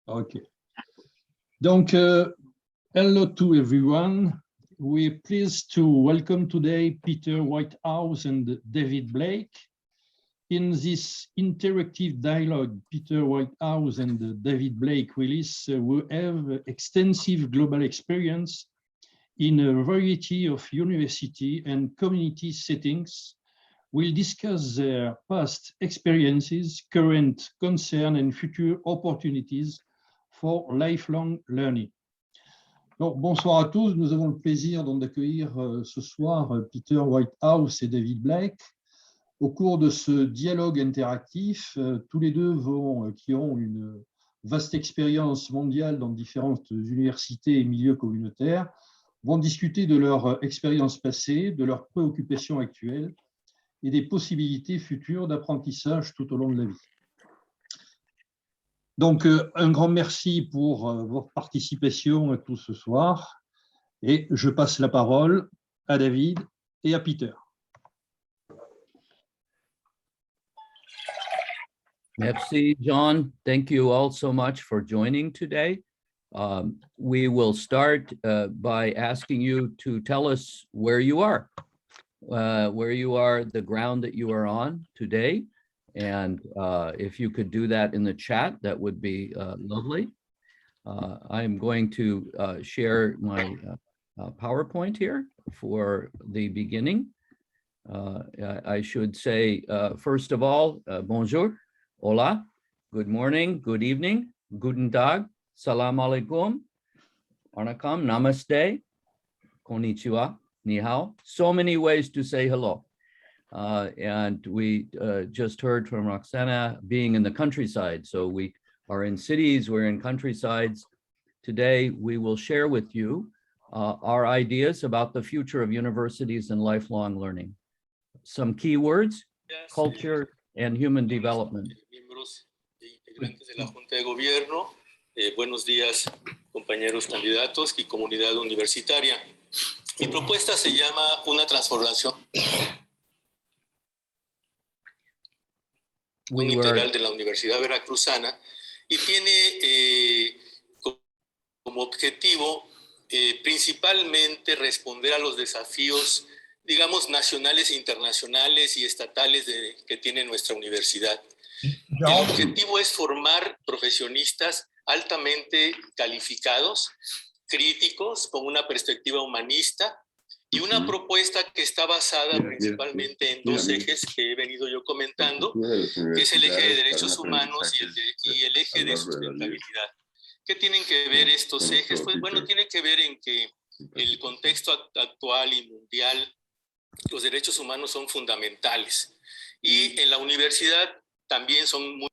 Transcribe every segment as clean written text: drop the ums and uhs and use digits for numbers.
Okay. Donc, hello to everyone. We're pleased to welcome today Peter Whitehouse and David Blake. In this interactive dialogue, Peter Whitehouse and David Blake Willis will have extensive global experience in a variety of university and community settings. We'll discuss their past experiences, current concern, and future opportunities for lifelong learning. Donc, bonsoir à tous, nous avons le plaisir d'accueillir ce soir Peter Whitehouse et David Blake. Au cours de ce dialogue interactif, tous les deux qui ont une vaste expérience mondiale dans différentes universités et milieux communautaires, vont discuter de leur expérience passée, de leurs préoccupations actuelles et des possibilités futures d'apprentissage tout au long de la vie. Donc, un grand merci pour votre participation à tout ce soir et je passe la parole à David et à Peter. Merci, John. Thank you all so much for joining today. We will start by asking you to tell us where you are, the ground that you are on today. And if you could do that in the chat, that would be lovely. I'm going to share my PowerPoint here for the beginning. I should say, first of all, bonjour, hola, good morning, good evening, guten tag, salam alaikum, anakam, namaste, konnichiwa, ni hao. So many ways to say hello. And we just heard from Roxana being in the countryside. So we are in cities, we're in countrysides. Today, we will share with you our ideas about the future of universities and lifelong learning. Some key words, culture and human development. Integrantes de la Junta de Gobierno, buenos días, compañeros candidatos y comunidad universitaria. Mi propuesta se llama una transformación integral de la Universidad Veracruzana y tiene como objetivo principalmente responder a los desafíos, digamos, nacionales, internacionales y estatales que tiene nuestra universidad. El objetivo es formar profesionistas altamente calificados, críticos, con una perspectiva humanista y una propuesta que está basada principalmente en dos ejes que he venido yo comentando, que es el eje de derechos humanos y el eje de sustentabilidad. ¿Qué tienen que ver estos ejes? Pues bueno, tiene que ver en que el contexto actual y mundial, los derechos humanos son fundamentales y en la universidad también son muy...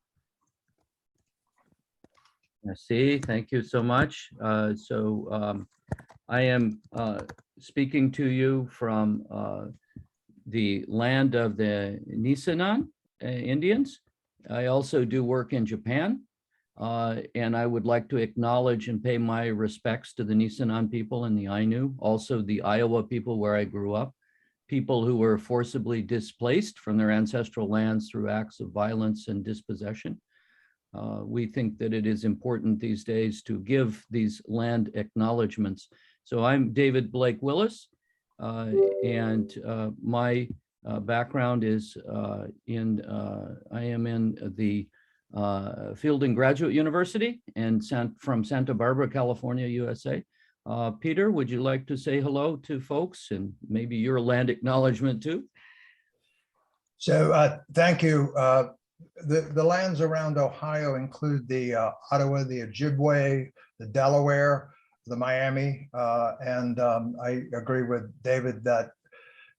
Sí, thank you so much. I am speaking to you from the land of the Nisenan Indians. I also do work in Japan, and I would like to acknowledge and pay my respects to the Nisenan people and the Ainu, also the Iowa people where I grew up, people who were forcibly displaced from their ancestral lands through acts of violence and dispossession. We think that it is important these days to give these land acknowledgements. So I'm David Blake Willis, and my background is I am in the Fielding Graduate University and from Santa Barbara, California, USA. Peter, would you like to say hello to folks and maybe your land acknowledgement too? So thank you. The lands around Ohio include the Ottawa, the Ojibwe, the Delaware, the Miami, and I agree with David that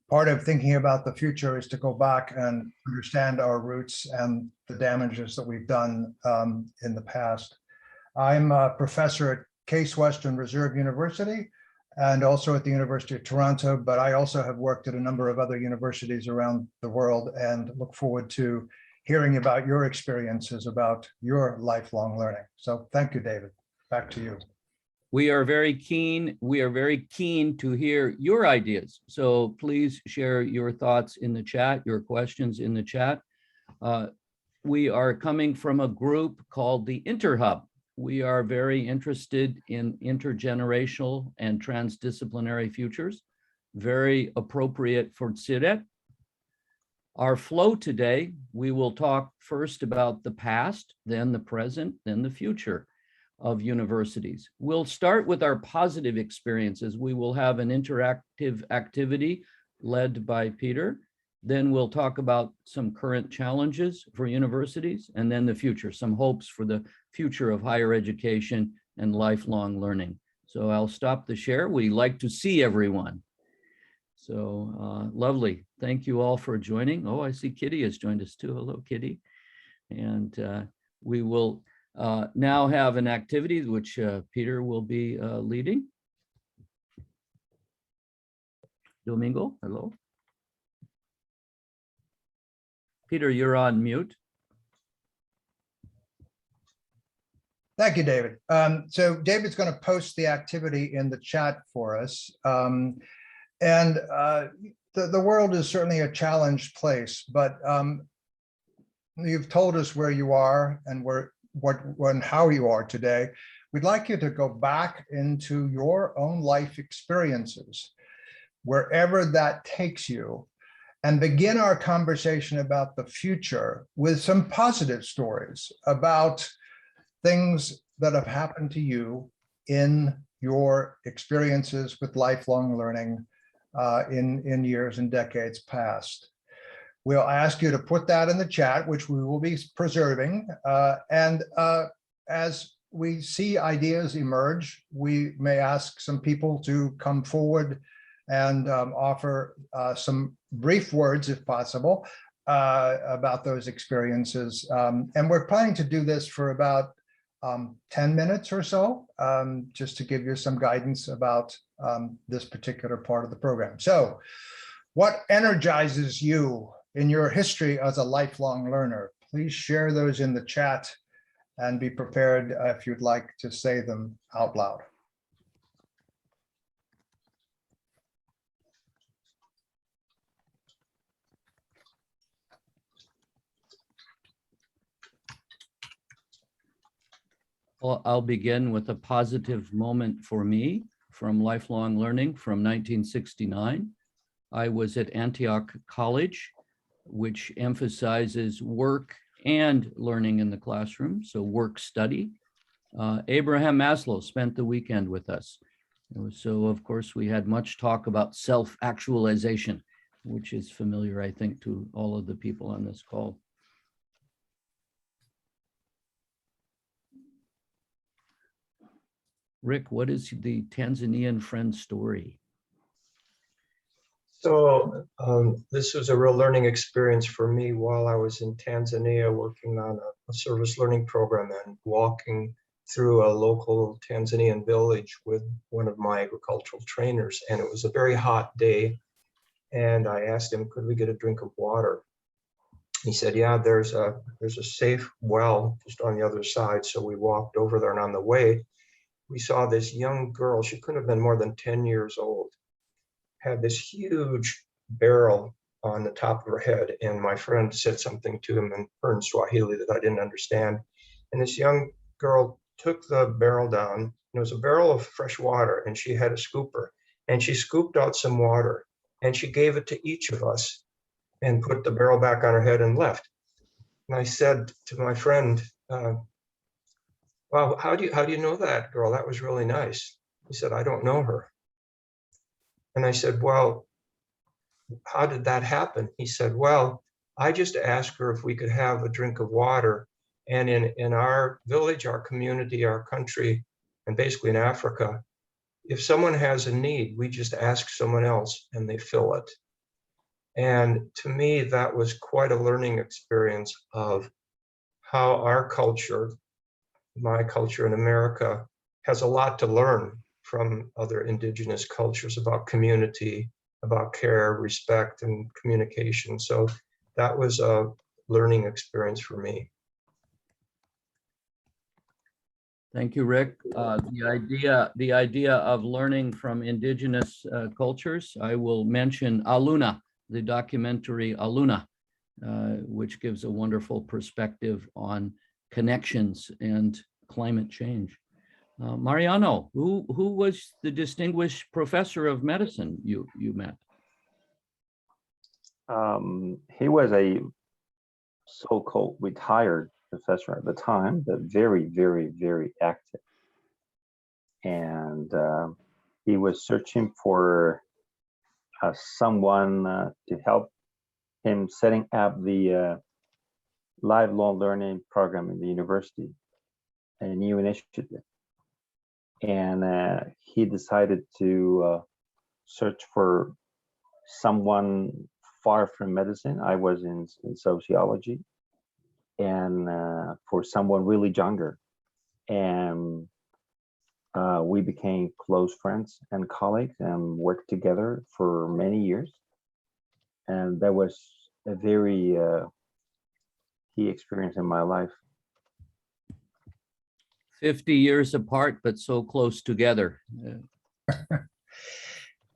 part of thinking about the future is to go back and understand our roots and the damages that we've done in the past. I'm a professor at Case Western Reserve University and also at the University of Toronto, but I also have worked at a number of other universities around the world and look forward to hearing about your experiences about your lifelong learning. So thank you, David. Back to you. We are very keen to hear your ideas. So please share your thoughts in the chat, your questions in the chat. We are coming from a group called the InterHub, we are very interested in intergenerational and transdisciplinary futures, very appropriate for CIRET. Our flow today, we will talk first about the past, then the present, then the future of universities. We'll start with our positive experiences. We will have an interactive activity led by Peter. Then we'll talk about some current challenges for universities, and then the future, some hopes for the future of higher education and lifelong learning. So I'll stop the share. We like to see everyone. So lovely. Thank you all for joining. Oh, I see Kitty has joined us too. Hello, Kitty. And we will now have an activity which Peter will be leading. Domingo, hello. Peter, you're on mute. Thank you, David. So David's going to post the activity in the chat for us. The world is certainly a challenged place, but you've told us where you are and how you are today. We'd like you to go back into your own life experiences, wherever that takes you, and begin our conversation about the future with some positive stories about things that have happened to you in your experiences with lifelong learning in years and decades past. We'll ask you to put that in the chat, which we will be preserving. As we see ideas emerge, we may ask some people to come forward and offer some brief words, if possible, about those experiences. And we're planning to do this for about 10 minutes or so, just to give you some guidance about this particular part of the program. So, what energizes you in your history as a lifelong learner? Please share those in the chat and be prepared if you'd like to say them out loud. Well, I'll begin with a positive moment for me from lifelong learning from 1969. I was at Antioch College, which emphasizes work and learning in the classroom, so work study. Abraham Maslow spent the weekend with us. So of course we had much talk about self-actualization, which is familiar, I think, to all of the people on this call. Rick, what is the Tanzanian friend story? So this was a real learning experience for me while I was in Tanzania working on a service learning program and walking through a local Tanzanian village with one of my agricultural trainers. And it was a very hot day. And I asked him, could we get a drink of water? He said, yeah, there's a safe well just on the other side. So we walked over there, and on the way, we saw this young girl. She couldn't have been more than 10 years old, had this huge barrel on the top of her head. And my friend said something to him in Swahili that I didn't understand. And this young girl took the barrel down, and it was a barrel of fresh water, and she had a scooper, and she scooped out some water, and she gave it to each of us and put the barrel back on her head and left. And I said to my friend, wow, how do you know that girl? That was really nice. He said, I don't know her. And I said, well, how did that happen? He said, well, I just asked her if we could have a drink of water. And in our village, our community, our country, and basically in Africa, if someone has a need, we just ask someone else and they fill it. And to me, that was quite a learning experience of how our culture, my culture in America, has a lot to learn from other indigenous cultures about community, about care, respect, and communication. So that was a learning experience for me. Thank you, Rick. The idea of learning from indigenous cultures, I will mention Aluna, the documentary Aluna, which gives a wonderful perspective on connections and climate change. Mariano, who was the distinguished professor of medicine you met? He was a so-called retired professor at the time, but very, very, very active. And he was searching for someone to help him setting up the lifelong learning program in the university, a new initiative. And he decided to search for someone far from medicine. I was in sociology, and for someone really younger. And we became close friends and colleagues and worked together for many years. And that was a very key experience in my life. 50 years apart, but so close together.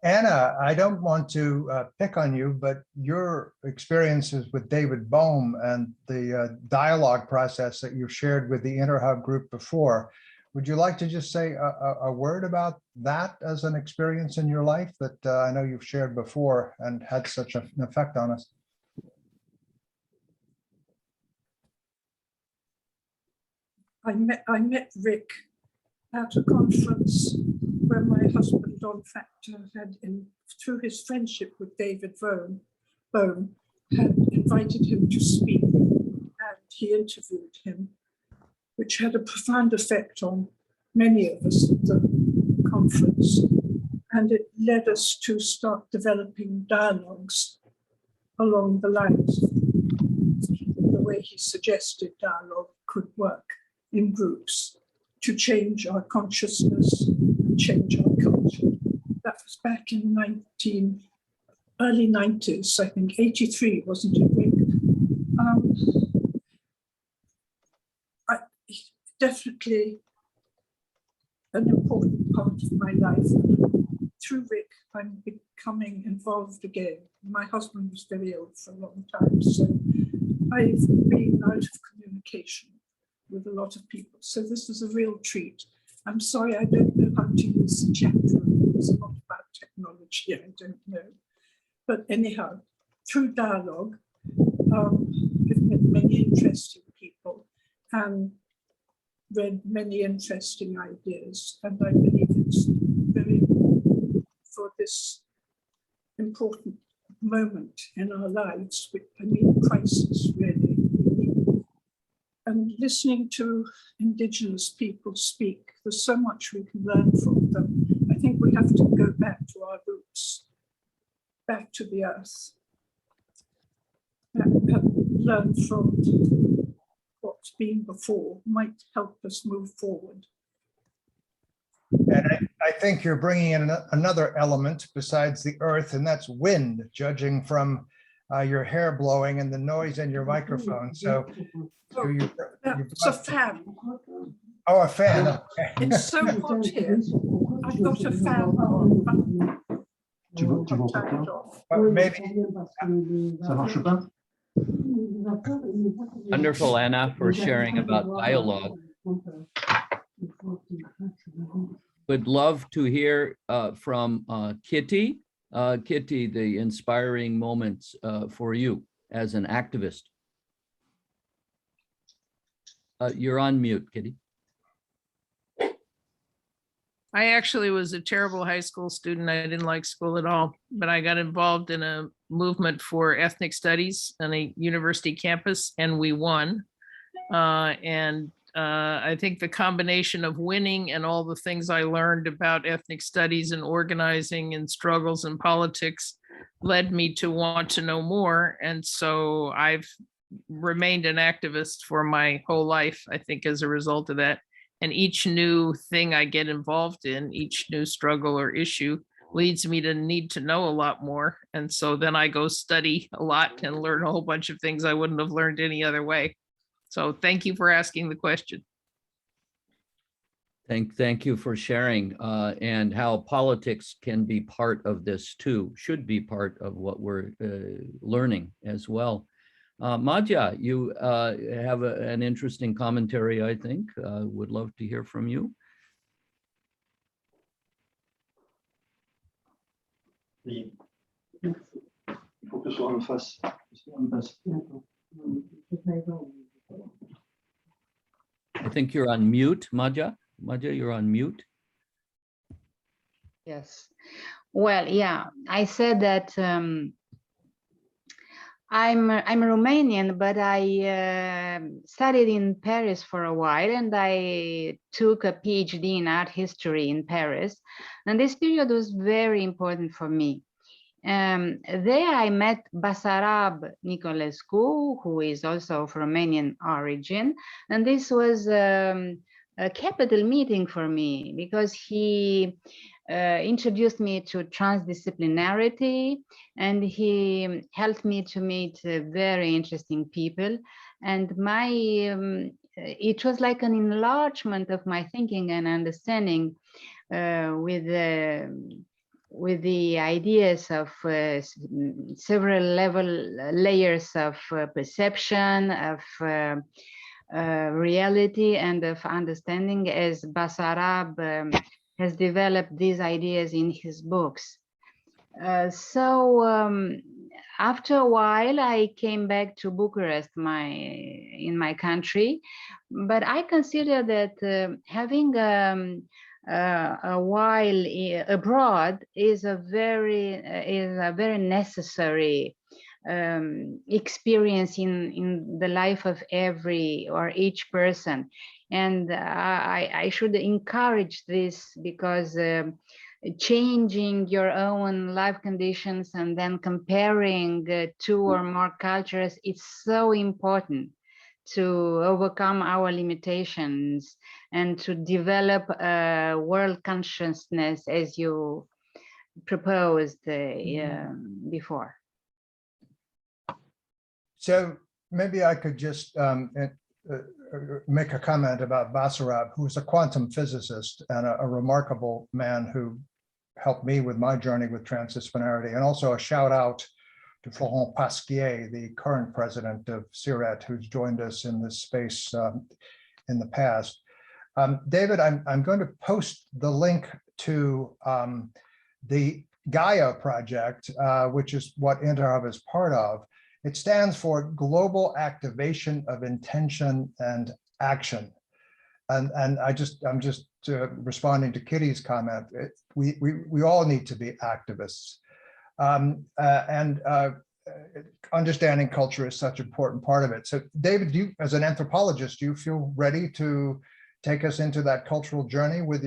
Anna, I don't want to pick on you, but your experiences with David Bohm and the dialogue process that you've shared with the InterHub group before, would you like to just say a word about that as an experience in your life that I know you've shared before and had such an effect on us? I met Rick at a conference where my husband, Don Factor, through his friendship with David Bohm, had invited him to speak, and he interviewed him, which had a profound effect on many of us at the conference. And it led us to start developing dialogues along the lines of the way he suggested dialogue could work in groups to change our consciousness and change our culture. That was back in early 90s, I think, 83, wasn't it, Rick? Definitely an important part of my life. Through Rick, I'm becoming involved again. My husband was very ill for a long time, so I've been out of communication with a lot of people. So this is a real treat. I'm sorry, I don't know how to use the chat room. There's a lot about technology, I don't know. But anyhow, through dialogue, I've met many interesting people and read many interesting ideas. And I believe it's very important for this important moment in our lives, crisis really. And listening to Indigenous people speak, there's so much we can learn from them. I think we have to go back to our roots, back to the earth, and learn from what's been before, might help us move forward. And I think you're bringing in another element besides the earth, and that's wind, judging from your hair blowing and the noise in your microphone. So It's a fan. Oh, a fan. Okay. It's so hot here. I've got a fan on, but I'll turn it off. Maybe. Wonderful, Anna, for sharing about dialogue. Would love to hear from Kitty. Kitty, the inspiring moments for you as an activist. You're on mute, Kitty. I actually was a terrible high school student. I didn't like school at all, but I got involved in a movement for ethnic studies on a university campus, and we won. I think the combination of winning and all the things I learned about ethnic studies and organizing and struggles and politics led me to want to know more. And so I've remained an activist for my whole life, I think, as a result of that. And each new thing I get involved in, each new struggle or issue leads me to need to know a lot more. And so then I go study a lot and learn a whole bunch of things I wouldn't have learned any other way. So thank you for asking the question. Thank you for sharing and how politics can be part of this too, should be part of what we're learning as well. Madhya, you have an interesting commentary, I think. Would love to hear from you. I think you're on mute, Madhya. Madhya, you're on mute. Yes. Well, yeah, I said that I'm Romanian, but I studied in Paris for a while, and I took a PhD in art history in Paris. And this period was very important for me. There I met Basarab Nicolescu, who is also of Romanian origin. And this was a capital meeting for me because he introduced me to transdisciplinarity, and he helped me to meet very interesting people. And it was like an enlargement of my thinking and understanding with the ideas of several layers of perception, of reality, and of understanding, as Basarab has developed these ideas in his books. After a while, I came back to Bucharest, in my country, but I consider that having a while abroad is a very necessary experience in the life of each person. And I should encourage this, because changing your own life conditions and then comparing two or more cultures, it's so important to overcome our limitations and to develop a world consciousness, as you proposed before. So maybe I could just make a comment about Basarab, who's a quantum physicist and a remarkable man who helped me with my journey with transdisciplinarity, and also a shout out to Florent Pasquier, the current president of CIRET, who's joined us in this space in the past. David, I'm going to post the link to the Gaia project, which is what Interhub is part of. It stands for Global Activation of Intention and Action. And I'm just responding to Kitty's comment. We all need to be activists. Understanding culture is such an important part of it. So David, as an anthropologist, do you feel ready to take us into that cultural journey with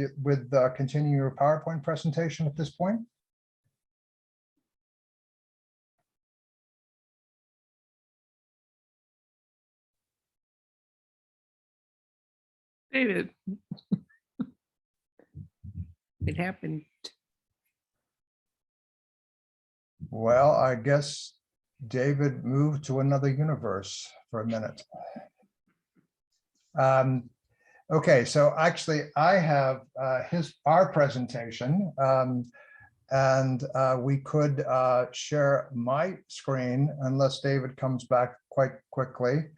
continuing your PowerPoint presentation at this point? David. It happened. Well, I guess David moved to another universe for a minute. Okay, so actually I have our presentation, and we could share my screen unless David comes back quite quickly,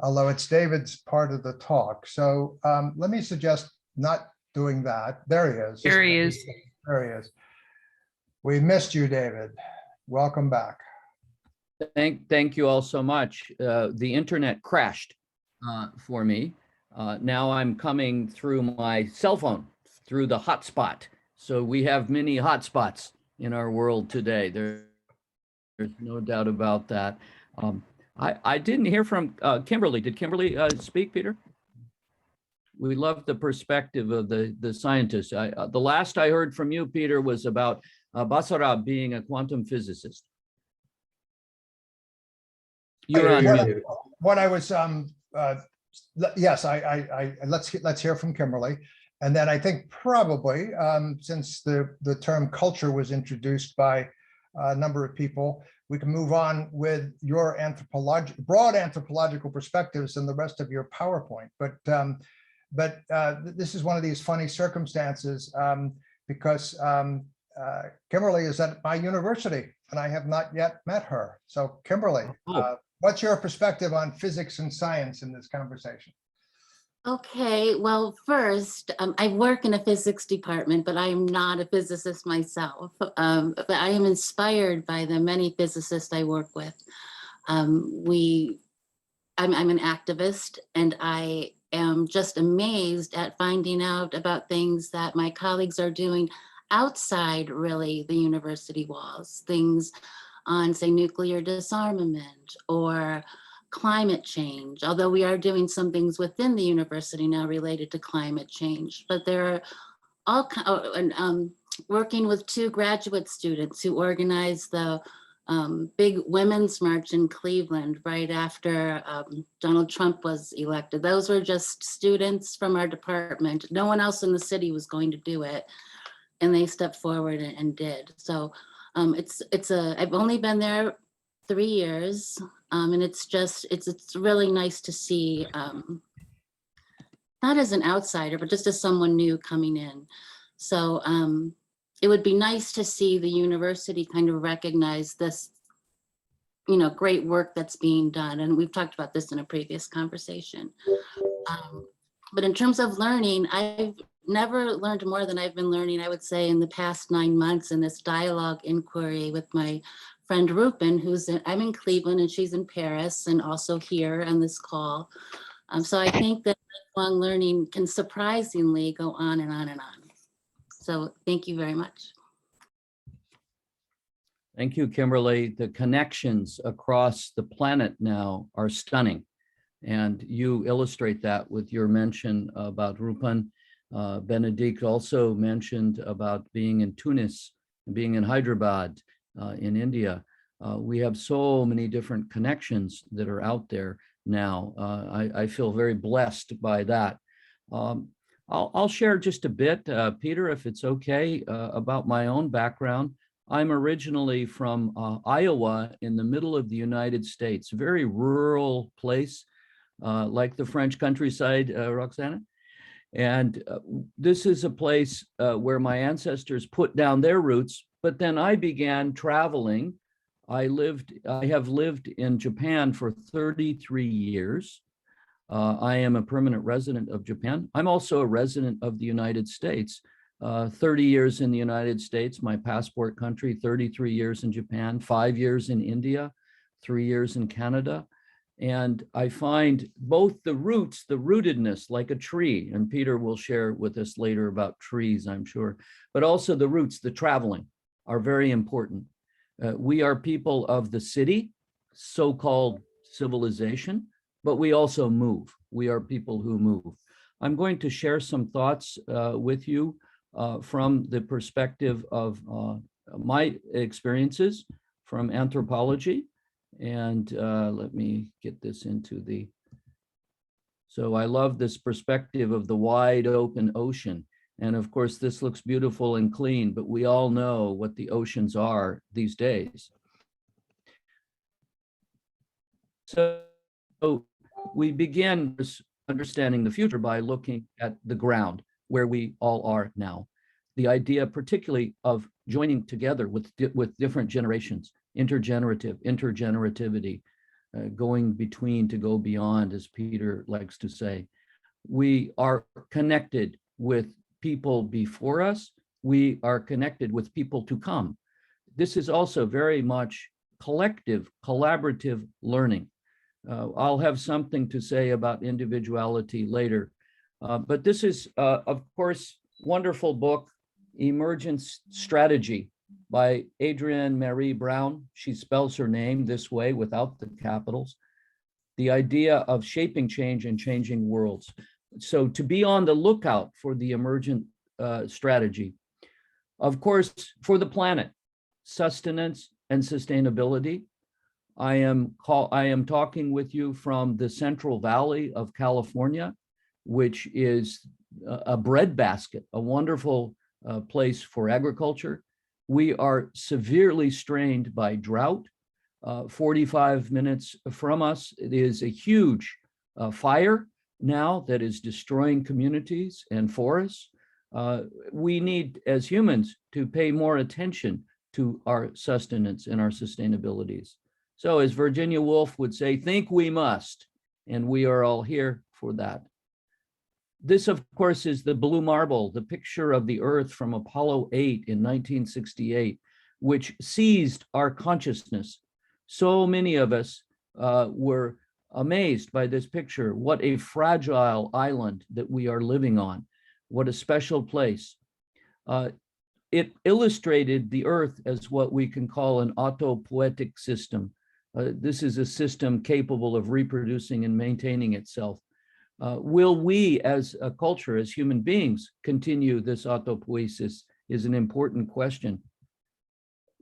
although it's David's part of the talk. So let me suggest not doing that. There he is. There he is. There he is. We missed you, David. Welcome back. Thank you all so much. The internet crashed for me. Now I'm coming through my cell phone, through the hotspot. So we have many hotspots in our world today. There's no doubt about that. I didn't hear from Kimberly. Did Kimberly speak, Peter? We love the perspective of the scientists. The last I heard from you, Peter, was about Basarab being a quantum physicist. You're on mute. What I was, yes, let's hear from Kimberly. And then I think probably, since the term culture was introduced by a number of people, we can move on with your broad anthropological perspectives and the rest of your PowerPoint. But this is one of these funny circumstances because Kimberly is at my university and I have not yet met her. So Kimberly, What's your perspective on physics and science in this conversation? Okay, well, first, I work in a physics department, but I am not a physicist myself. But I am inspired by the many physicists I work with. I'm an activist, and I am just amazed at finding out about things that my colleagues are doing outside, really, the university walls, things on, say, nuclear disarmament or climate change, although we are doing some things within the university now related to climate change. But there are all working with 2 graduate students who organized the big women's march in Cleveland right after Donald Trump was elected. Those were just students from our department. No one else in the city was going to do it, and they stepped forward and did. So I've only been there 3 years, and it's really nice to see, not as an outsider, but just as someone new coming in. So it would be nice to see the university kind of recognize this, great work that's being done. And we've talked about this in a previous conversation. But in terms of learning, I've never learned more than I've been learning, I would say, in the past 9 months in this dialogue inquiry with my friend Rupin, I'm in Cleveland and she's in Paris and also here on this call. So I think that lifelong learning can surprisingly go on and on and on. So thank you very much. Thank you, Kimberly. The connections across the planet now are stunning. And you illustrate that with your mention about Rupin. Benedict also mentioned about being in Tunis, being in Hyderabad, in India. We have so many different connections that are out there now. I feel very blessed by that. I'll share just a bit, Peter, if it's okay, about my own background. I'm originally from Iowa in the middle of the United States, a very rural place, like the French countryside, Roxana. And this is a place where my ancestors put down their roots, but then I began traveling. I have lived in Japan for 33 years. I am a permanent resident of Japan. I'm also a resident of the United States. 30 years in the United States, my passport country, 33 years in Japan, 5 years in India, 3 years in Canada. And I find both the roots, the rootedness like a tree, and Peter will share with us later about trees, I'm sure, but also the roots, the traveling, are very important. We are people of the city, so-called civilization, but we also move. We are people who move. I'm going to share some thoughts with you from the perspective of my experiences from anthropology. And let me get this into the, so I love this perspective of the wide open ocean. And of course, this looks beautiful and clean, but we all know what the oceans are these days. So we begin understanding the future by looking at the ground where we all are now. The idea particularly of joining together with different generations, intergenerativity, going between to go beyond, as Peter likes to say. We are connected with people before us. We are connected with people to come. This is also very much collective, collaborative learning. I'll have something to say about individuality later. But this is, of course, wonderful book, Emergence Strategy by Adrienne Maree Brown. She spells her name this way without the capitals. The idea of shaping change and changing worlds. So to be on the lookout for the emergent strategy. Of course, for the planet, sustenance and sustainability. I am talking with you from the Central Valley of California, which is a breadbasket, a wonderful place for agriculture. We are severely strained by drought. 45 minutes from us, it is a huge fire now that is destroying communities and forests. We need, as humans, to pay more attention to our sustenance and our sustainabilities. So as Virginia Woolf would say, think we must, and we are all here for that. This, of course, is the blue marble, the picture of the Earth from Apollo 8 in 1968, which seized our consciousness. So many of us were amazed by this picture. What a fragile island that we are living on. What a special place. It illustrated the Earth as what we can call an autopoietic system. This is a system capable of reproducing and maintaining itself. Will we as a culture, as human beings, continue this autopoiesis is an important question.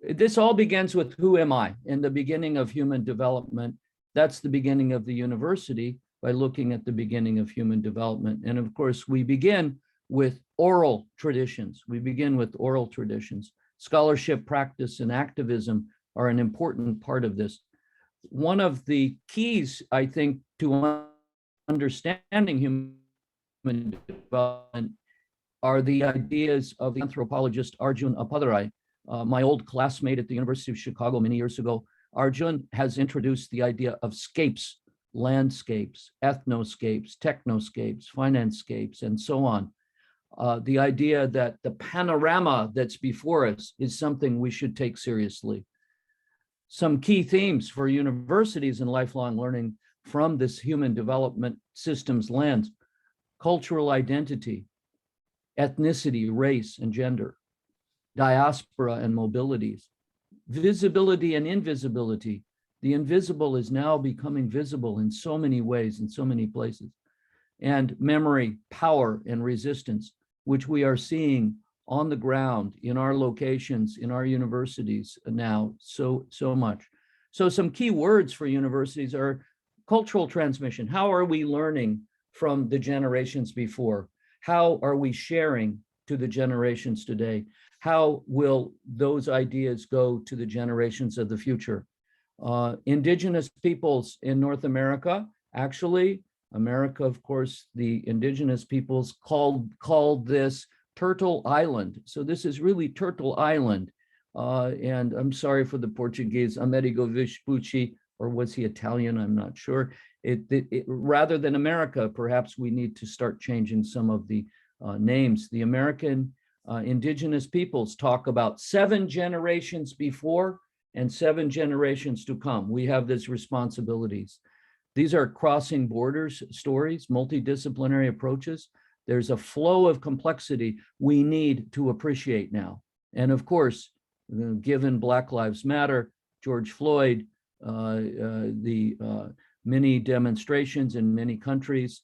This all begins with who am I? In the beginning of human development, that's the beginning of the university by looking at the beginning of human development. And of course, we begin with oral traditions. We begin with oral traditions. Scholarship, practice, and activism are an important part of this. One of the keys, I think, to understanding human development are the ideas of the anthropologist Arjun Appadurai, my old classmate at the University of Chicago many years ago. Arjun has introduced the idea of scapes, landscapes, ethnoscapes, technoscapes, financescapes, and so on. The idea that the panorama that's before us is something we should take seriously. Some key themes for universities and lifelong learning from this human development systems lens: cultural identity, ethnicity, race, and gender, diaspora and mobilities, visibility and invisibility. The invisible is now becoming visible in so many ways, in so many places, and memory, power, and resistance, which we are seeing on the ground in our locations, in our universities now so much. So some key words for universities are cultural transmission. How are we learning from the generations before? How are we sharing to the generations today? How will those ideas go to the generations of the future? Indigenous peoples in North America, actually, America, of course, the indigenous peoples called this Turtle Island. So this is really Turtle Island. And I'm sorry for the Portuguese, Amerigo Vespucci, or was he Italian? I'm not sure. Rather than America, perhaps we need to start changing some of the names. The American indigenous peoples talk about 7 generations before and 7 generations to come. We have these responsibilities. These are crossing borders stories, multidisciplinary approaches. There's a flow of complexity we need to appreciate now. And of course, given Black Lives Matter, George Floyd, the many demonstrations in many countries,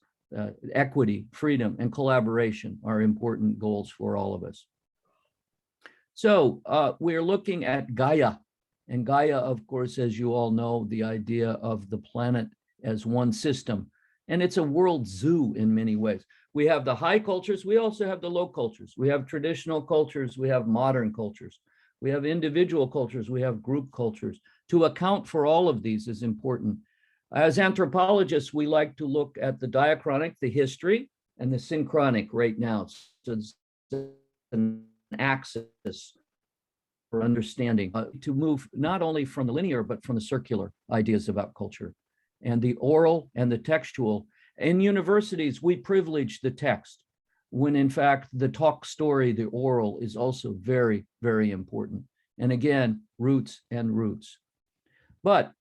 equity, freedom, and collaboration are important goals for all of us. So we're looking at Gaia. And Gaia, of course, as you all know, the idea of the planet as one system. And it's a world zoo in many ways. We have the high cultures. We also have the low cultures. We have traditional cultures. We have modern cultures. We have individual cultures. We have group cultures. To account for all of these is important. As anthropologists, we like to look at the diachronic, the history, and the synchronic right now. So it's an axis for understanding, to move not only from the linear, but from the circular ideas about culture, and the oral and the textual. In universities, we privilege the text, when in fact, the talk story, the oral, is also very, very important. And again, roots and roots. But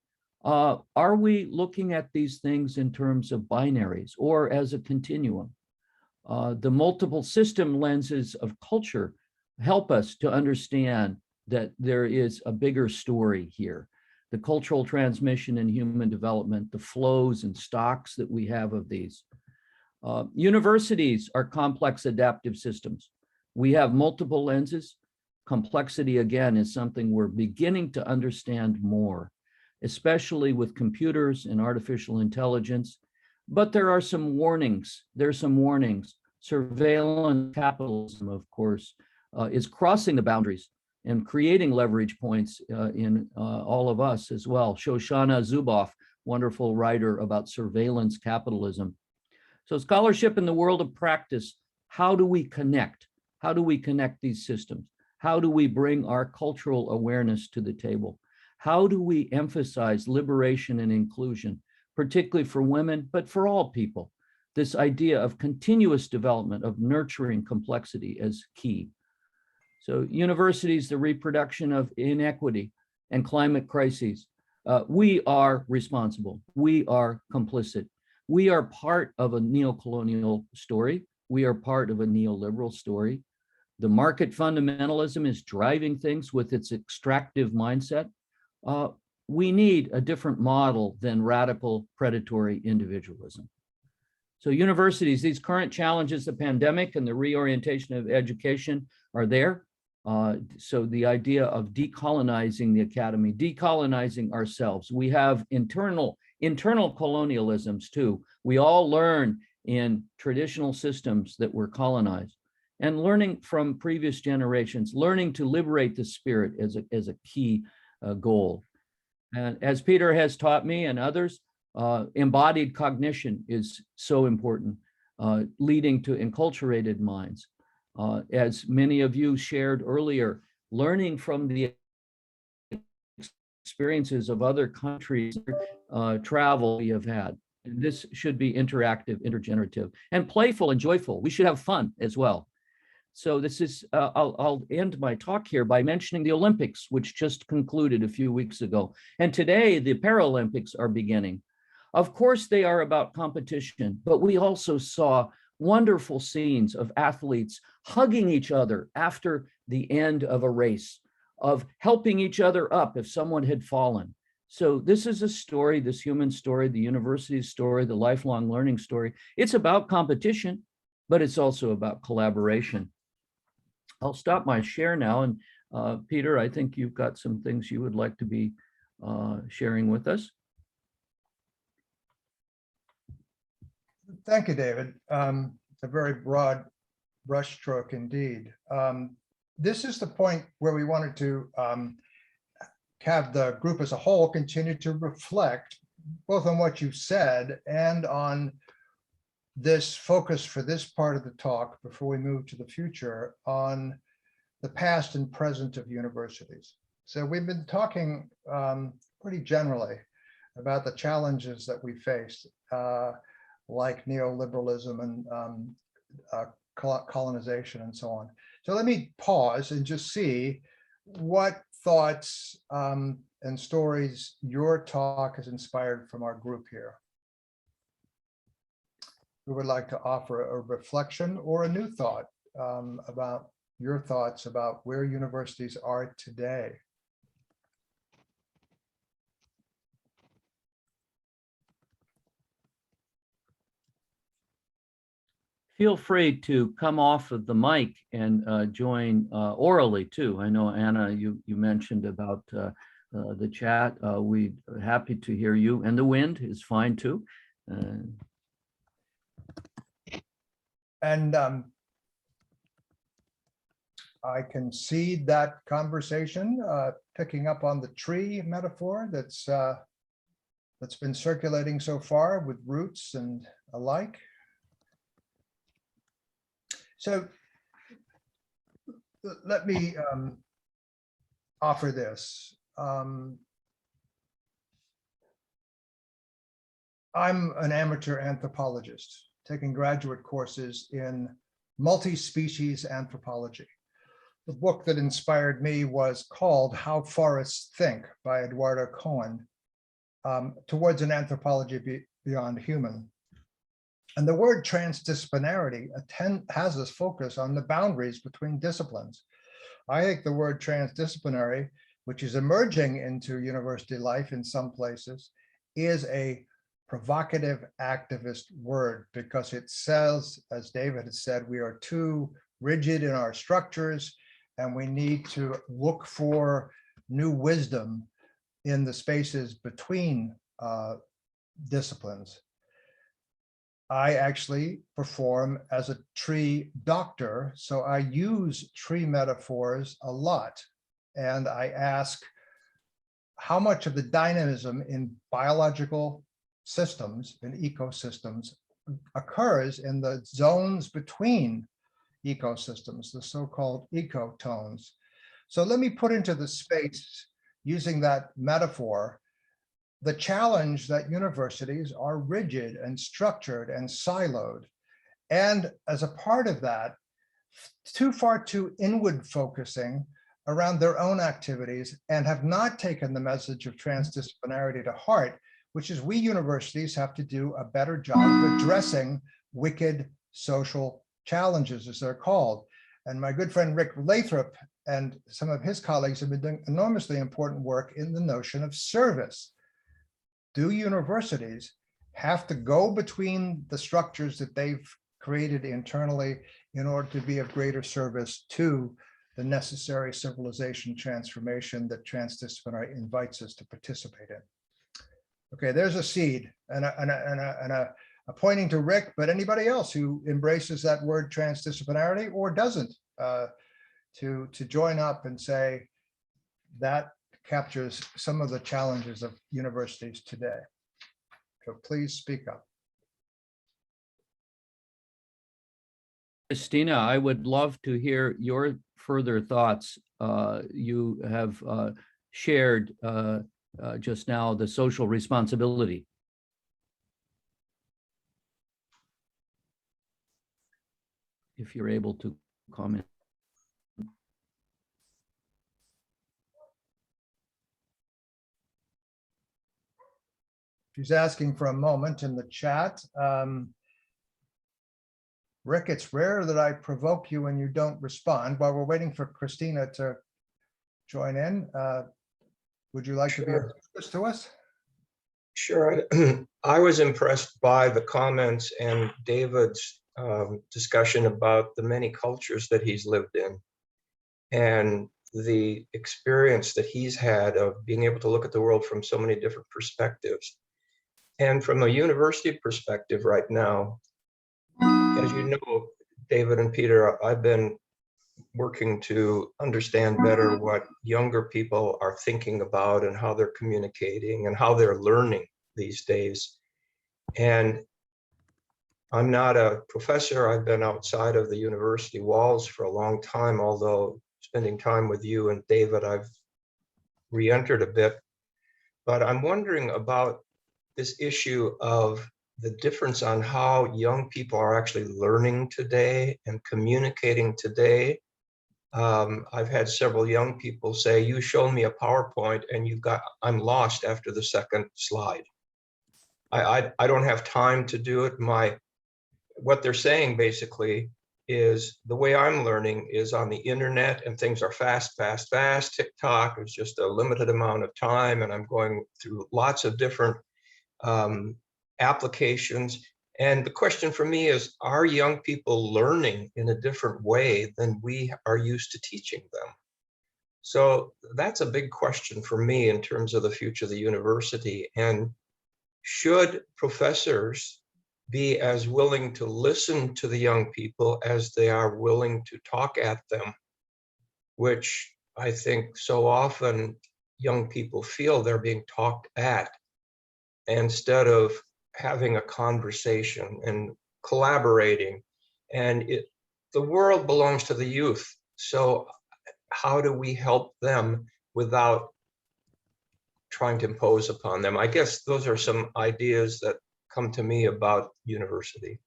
are we looking at these things in terms of binaries or as a continuum? The multiple system lenses of culture help us to understand that there is a bigger story here. The cultural transmission in human development, the flows and stocks that we have of these. Universities are complex adaptive systems. We have multiple lenses. Complexity, again, is something we're beginning to understand more, especially with computers and artificial intelligence. But there are some warnings. There's some warnings. Surveillance capitalism, of course, is crossing the boundaries and creating leverage points in all of us as well. Shoshana Zuboff, wonderful writer about surveillance capitalism. So scholarship in the world of practice, how do we connect? How do we connect these systems? How do we bring our cultural awareness to the table? How do we emphasize liberation and inclusion, particularly for women, but for all people? This idea of continuous development, of nurturing complexity as key. So universities, the reproduction of inequity and climate crises, we are responsible. We are complicit. We are part of a neocolonial story. We are part of a neoliberal story. The market fundamentalism is driving things with its extractive mindset. We need a different model than radical predatory individualism. So universities, these current challenges, the pandemic and the reorientation of education are there. So the idea of decolonizing the academy, decolonizing ourselves. We have internal colonialisms too. We all learn in traditional systems that were colonized, and learning from previous generations, learning to liberate the spirit as a key goal. And as Peter has taught me and others, embodied cognition is so important, leading to enculturated minds. As many of you shared earlier, learning from the experiences of other countries, travel we have had. This should be interactive, intergenerative, and playful and joyful. We should have fun as well. So this is, I'll end my talk here by mentioning the Olympics, which just concluded a few weeks ago. And today the Paralympics are beginning. Of course, they are about competition, but we also saw wonderful scenes of athletes hugging each other after the end of a race, of helping each other up if someone had fallen. So this is a story, this human story, the university story, the lifelong learning story. It's about competition, but it's also about collaboration. I'll stop my share now. And Peter, I think you've got some things you would like to be sharing with us. Thank you, David. A very broad brushstroke indeed. This is the point where we wanted to have the group as a whole continue to reflect both on what you said and on this focus for this part of the talk before we move to the future on the past and present of universities. So we've been talking pretty generally about the challenges that we face, like neoliberalism and colonization and so on. So let me pause and just see what thoughts and stories your talk has inspired from our group here. Who would like to offer a reflection or a new thought about your thoughts about where universities are today? Feel free to come off of the mic and join orally too. I know, Anna, you mentioned about the chat. We're happy to hear you, and the wind is fine too. And I can see that conversation picking up on the tree metaphor that's been circulating so far with roots and alike. So let me offer this. I'm an amateur anthropologist taking graduate courses in multi-species anthropology. The book that inspired me was called How Forests Think by Eduardo Cohen, towards an anthropology beyond human. And the word transdisciplinarity has us focus on the boundaries between disciplines. I think the word transdisciplinary, which is emerging into university life in some places, is a provocative activist word because it says, as David has said, we are too rigid in our structures and we need to look for new wisdom in the spaces between disciplines. I actually perform as a tree doctor, so I use tree metaphors a lot. And I ask how much of the dynamism in biological systems and ecosystems occurs in the zones between ecosystems, the so-called ecotones. So let me put into the space using that metaphor, the challenge that universities are rigid and structured and siloed. And as a part of that, too inward focusing around their own activities and have not taken the message of transdisciplinarity to heart, which is we universities have to do a better job of addressing wicked social challenges, as they're called. And my good friend Rick Lathrop and some of his colleagues have been doing enormously important work in the notion of service. Do universities have to go between the structures that they've created internally in order to be of greater service to the necessary civilization transformation that transdisciplinary invites us to participate in? Okay, there's a seed and a pointing to Rick, but anybody else who embraces that word transdisciplinarity or doesn't, to join up and say that captures some of the challenges of universities today. So please speak up. Christina, I would love to hear your further thoughts. You have shared just now the social responsibility. If you're able to comment. She's asking for a moment in the chat. Rick, it's rare that I provoke you and you don't respond. While we're waiting for Christina to join in, would you like to be of service to us? Sure. I was impressed by the comments and David's discussion about the many cultures that he's lived in and the experience that he's had of being able to look at the world from so many different perspectives. And from a university perspective right now, as you know, David and Peter, I've been working to understand better what younger people are thinking about and how they're communicating and how they're learning these days. And I'm not a professor. I've been outside of the university walls for a long time, although spending time with you and David, I've re-entered a bit. But I'm wondering about this issue of the difference on how young people are actually learning today and communicating today. I've had several young people say, you show me a PowerPoint and I'm lost after the second slide. I don't have time to do it. What they're saying basically is the way I'm learning is on the internet and things are fast. TikTok is just a limited amount of time and I'm going through lots of different applications. And the question for me is, are young people learning in a different way than we are used to teaching them? So that's a big question for me in terms of the future of the university. And should professors be as willing to listen to the young people as they are willing to talk at them, which I think so often young people feel they're being talked at instead of having a conversation and collaborating. And the world belongs to the youth. So how do we help them without trying to impose upon them? I guess those are some ideas that come to me about university.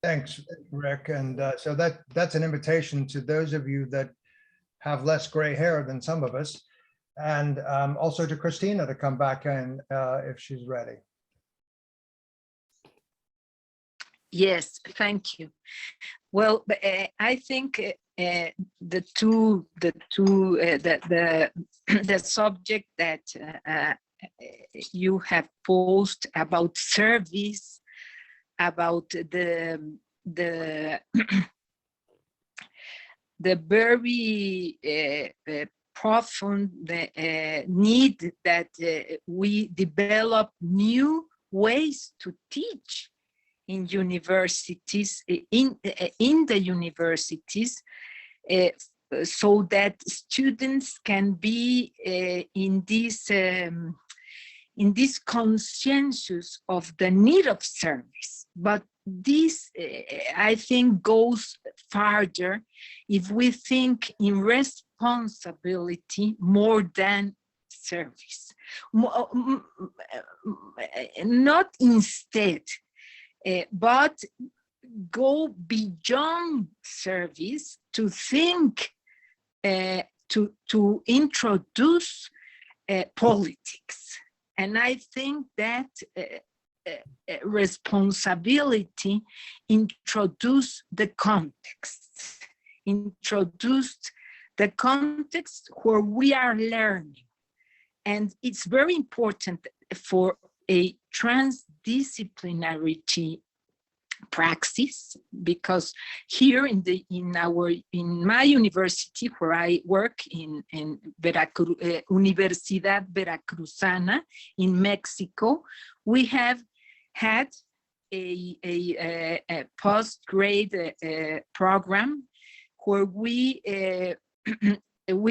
Thanks, Rick. And so that's an invitation to those of you that have less gray hair than some of us, and also to Christina to come back in if she's ready. Yes, thank you. Well, I think the subject that you have posed about service, about the very profound need that we develop new ways to teach in universities, in the universities, so that students can be in this conscientious of the need of service. But this, I think, goes farther if we think in responsibility more than service. Not instead, but go beyond service to think, to introduce politics. And I think that responsibility introduced the context, where we are learning. And it's very important for a transdisciplinarity praxis, because here in my university where I work in Universidad Veracruzana in Mexico, we have had a post-grade program where we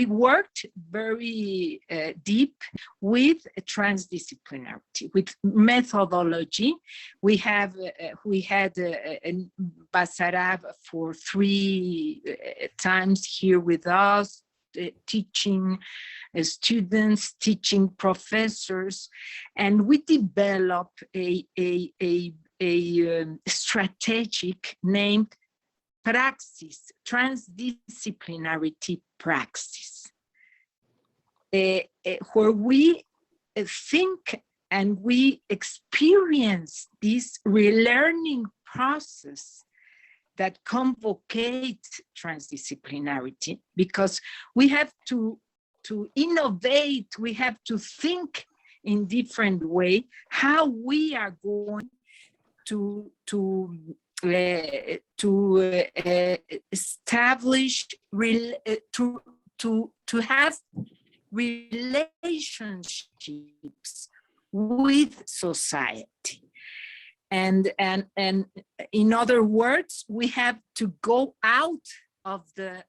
worked very deep with transdisciplinarity, with methodology. We had Basarab for 3 times here with us, teaching students, teaching professors, and we developed a strategic named praxis, transdisciplinarity praxis, where we think and we experience this relearning process that convocates transdisciplinarity, because we have to innovate, we have to think in different way how we are going to establish, to have relationships with society. And in other words, we have to go out of the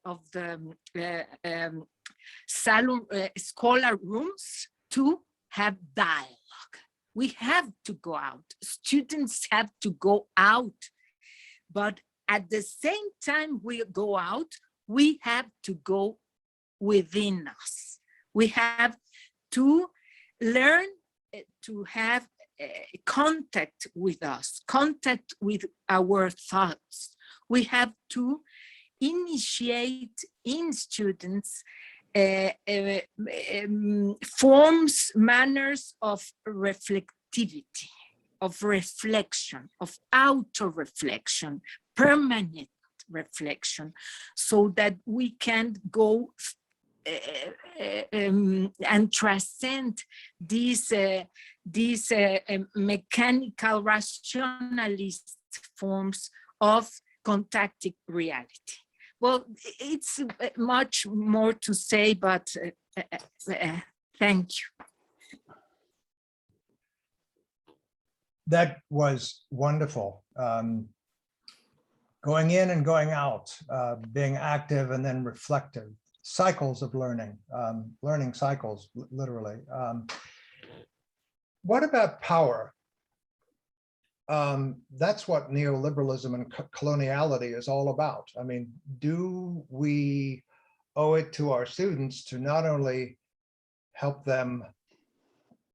scholar rooms to have dialogue. We have to go out. Students have to go out. But at the same time we go out, we have to go within us. We have to learn to have contact with us, contact with our thoughts. We have to initiate in students forms, manners of reflectivity, of reflection, of auto-reflection, permanent reflection, so that we can go and transcend these mechanical rationalist forms of contacting reality. Well, it's much more to say, but thank you. That was wonderful. Going in and going out, being active and then reflective, cycles of learning, learning cycles, literally. What about power? That's what neoliberalism and coloniality is all about. I mean, do we owe it to our students to not only help them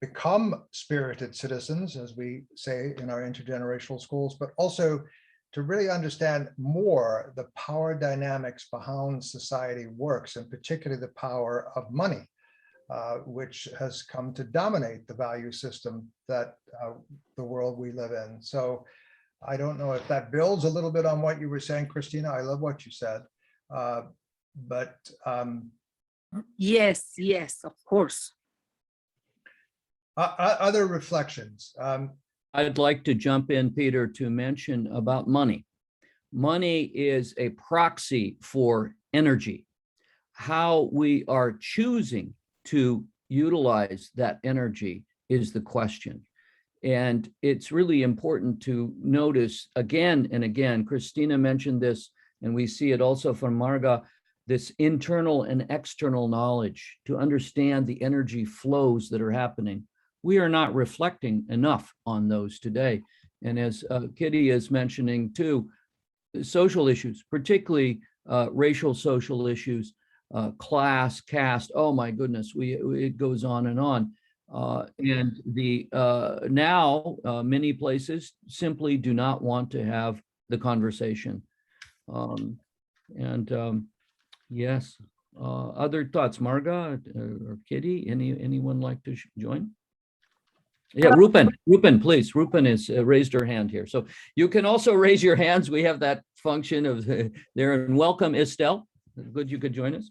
become spirited citizens, as we say in our intergenerational schools, but also to really understand more the power dynamics behind society works, and particularly the power of money, which has come to dominate the value system that the world we live in. So I don't know if that builds a little bit on what you were saying, Christina. I love what you said, but yes, of course. Other reflections. I'd like to jump in, Peter, to mention about money. Money is a proxy for energy. How we are choosing to utilize that energy is the question. And it's really important to notice again and again, Christina mentioned this, and we see it also from Marga, this internal and external knowledge to understand the energy flows that are happening. We are not reflecting enough on those today. And as Kitty is mentioning too, social issues, particularly racial social issues, class, caste. Oh my goodness, it goes on and on. And now many places simply do not want to have the conversation. Yes, other thoughts, Marga or Kitty? Anyone like to join? Yeah, Rupen, please. Rupen has raised her hand here. So you can also raise your hands. We have that function of there. And welcome, Estelle. Good you could join us.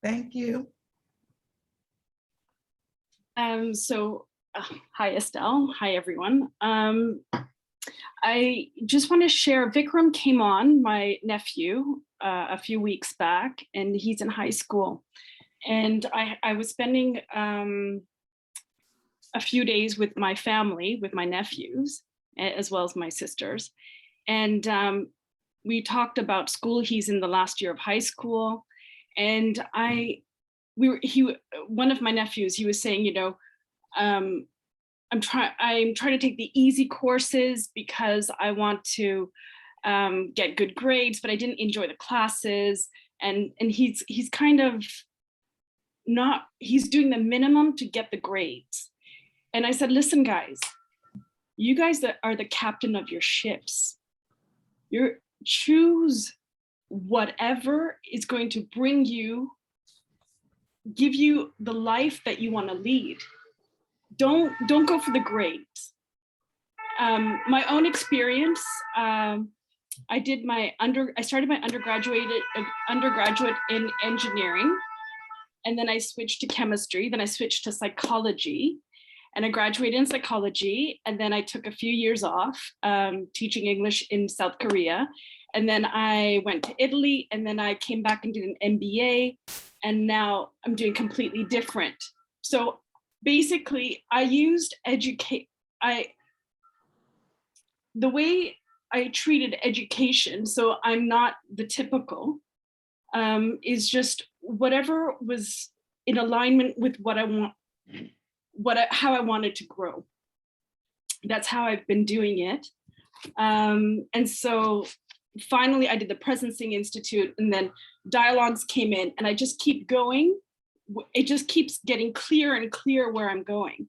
Thank you. Hi, Estelle. Hi, everyone. I just want to share, Vikram came on, my nephew, a few weeks back, and he's in high school. And I was spending a few days with my family, with my nephews, as well as my sisters. And we talked about school. He's in the last year of high school. And one of my nephews, he was saying, you know, I'm trying to take the easy courses because I want to get good grades, but I didn't enjoy the classes. And he's kind of not, he's doing the minimum to get the grades. And I said, listen, guys, you guys that are the captain of your ships, you choose whatever is going to bring you, give you the life that you want to lead. Don't go for the grades. My own experience, I started my undergraduate in engineering, and then I switched to chemistry, then I switched to psychology, and I graduated in psychology, and then I took a few years off teaching English in South Korea, and then I went to Italy, and then I came back and did an MBA, and now I'm doing completely different. So basically, I used the way I treated education, so I'm not the typical, is just whatever was in alignment with what I want, how I wanted to grow. That's how I've been doing it. And so finally I did the Presencing Institute, and then dialogues came in, and I just keep going. It just keeps getting clearer and clearer where I'm going,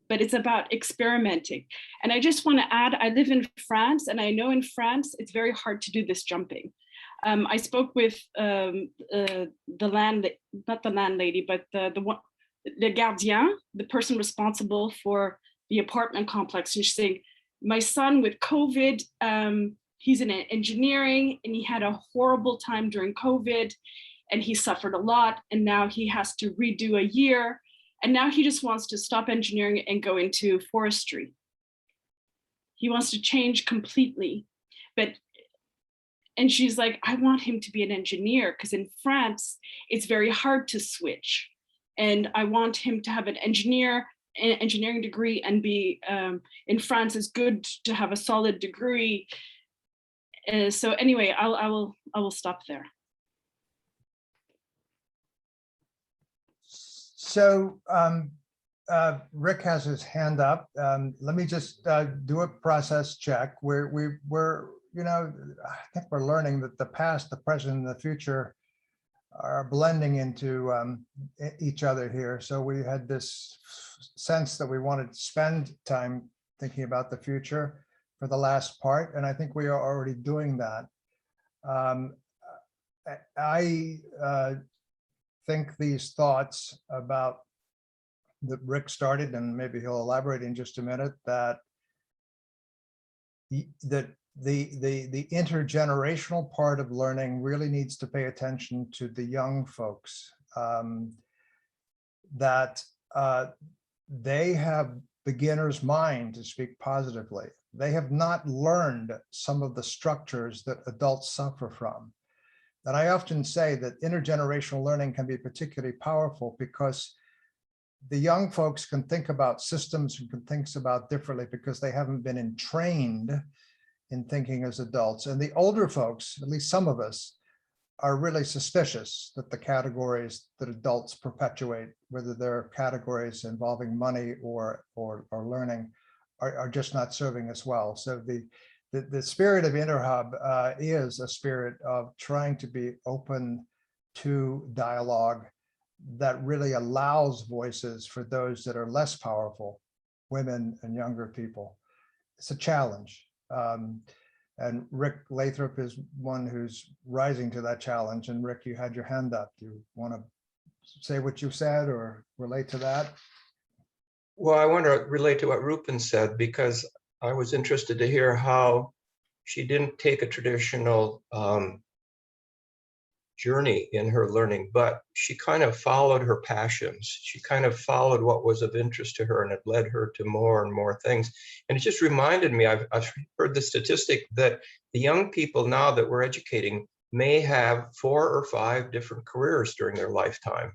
but it's about experimenting. And I just want to add, I live in France, and I know in France, it's very hard to do this jumping. I spoke with the gardien, the person responsible for the apartment complex. And she's saying, my son with COVID, he's in engineering, and he had a horrible time during COVID, and he suffered a lot, and now he has to redo a year, and now he just wants to stop engineering and go into forestry. He wants to change completely. And she's like, I want him to be an engineer, because in France, it's very hard to switch. And I want him to have an engineering degree, and be in France, it's good to have a solid degree. So anyway, I will stop there. So Rick has his hand up. Let me just do a process check. We're you know, I think we're learning that the past, the present, and the future are blending into each other here. So we had this sense that we wanted to spend time thinking about the future for the last part, and I think we are already doing that. I think these thoughts about that Rick started, and maybe he'll elaborate in just a minute, that the intergenerational part of learning really needs to pay attention to the young folks, that they have beginner's mind, to speak positively. They have not learned some of the structures that adults suffer from. And I often say that intergenerational learning can be particularly powerful because the young folks can think about systems and can think about differently because they haven't been entrained in thinking as adults. And the older folks, at least some of us, are really suspicious that the categories that adults perpetuate, whether they're categories involving money or learning, are just not serving us well. So the spirit of InterHub is a spirit of trying to be open to dialogue that really allows voices for those that are less powerful, women and younger people. It's a challenge. And Rick Lathrop is one who's rising to that challenge. And Rick, you had your hand up. Do you want to say what you said or relate to that? Well, I want to relate to what Rupen said, because I was interested to hear how she didn't take a traditional journey in her learning, but she kind of followed her passions. She kind of followed what was of interest to her, and it led her to more and more things. And it just reminded me, I've heard the statistic that the young people now that we're educating may have 4 or 5 different careers during their lifetime.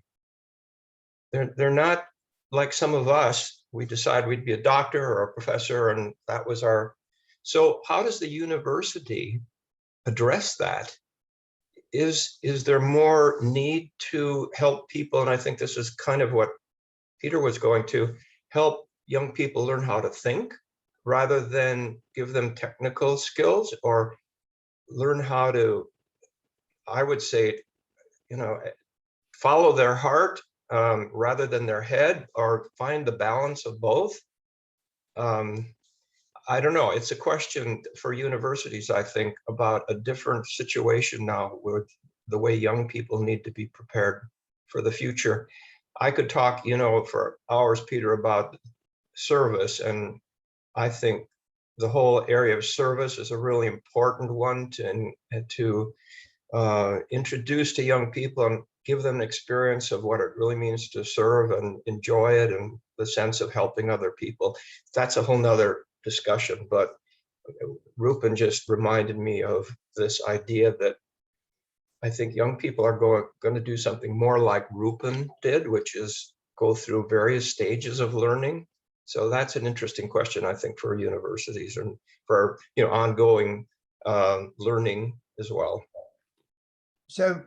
They're not like some of us. We decide we'd be a doctor or a professor, and that was our. So how does the university address that? Is there more need to help people? And I think this is kind of what Peter was going to, help young people learn how to think rather than give them technical skills, or learn how to, I would say, follow their heart rather than their head, or find the balance of both. I don't know. It's a question for universities, I think, about a different situation now with the way young people need to be prepared for the future. I could talk, for hours, Peter, about service. And I think the whole area of service is a really important one to introduce to young people and give them an experience of what it really means to serve and enjoy it, and the sense of helping other people. That's a whole nother discussion, but Rupen just reminded me of this idea that I think young people are going to do something more like Rupen did, which is go through various stages of learning. So that's an interesting question, I think, for universities and for ongoing learning as well. So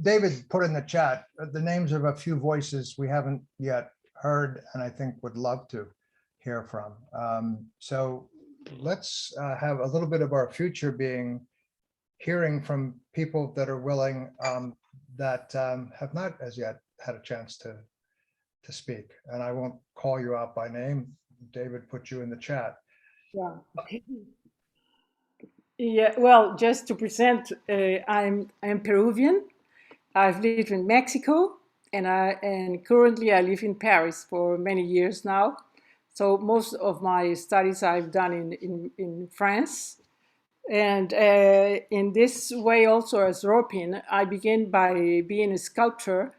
David put in the chat the names of a few voices we haven't yet heard, and I think would love to hear from. So let's have a little bit of our future being hearing from people that are willing, that have not as yet had a chance to speak. And I won't call you out by name. David put you in the chat. Yeah. Yeah. Well, just to present, I'm Peruvian. I've lived in Mexico, and currently I live in Paris for many years now. So most of my studies I've done in France. And in this way also as Rupen, I began by being a sculptor,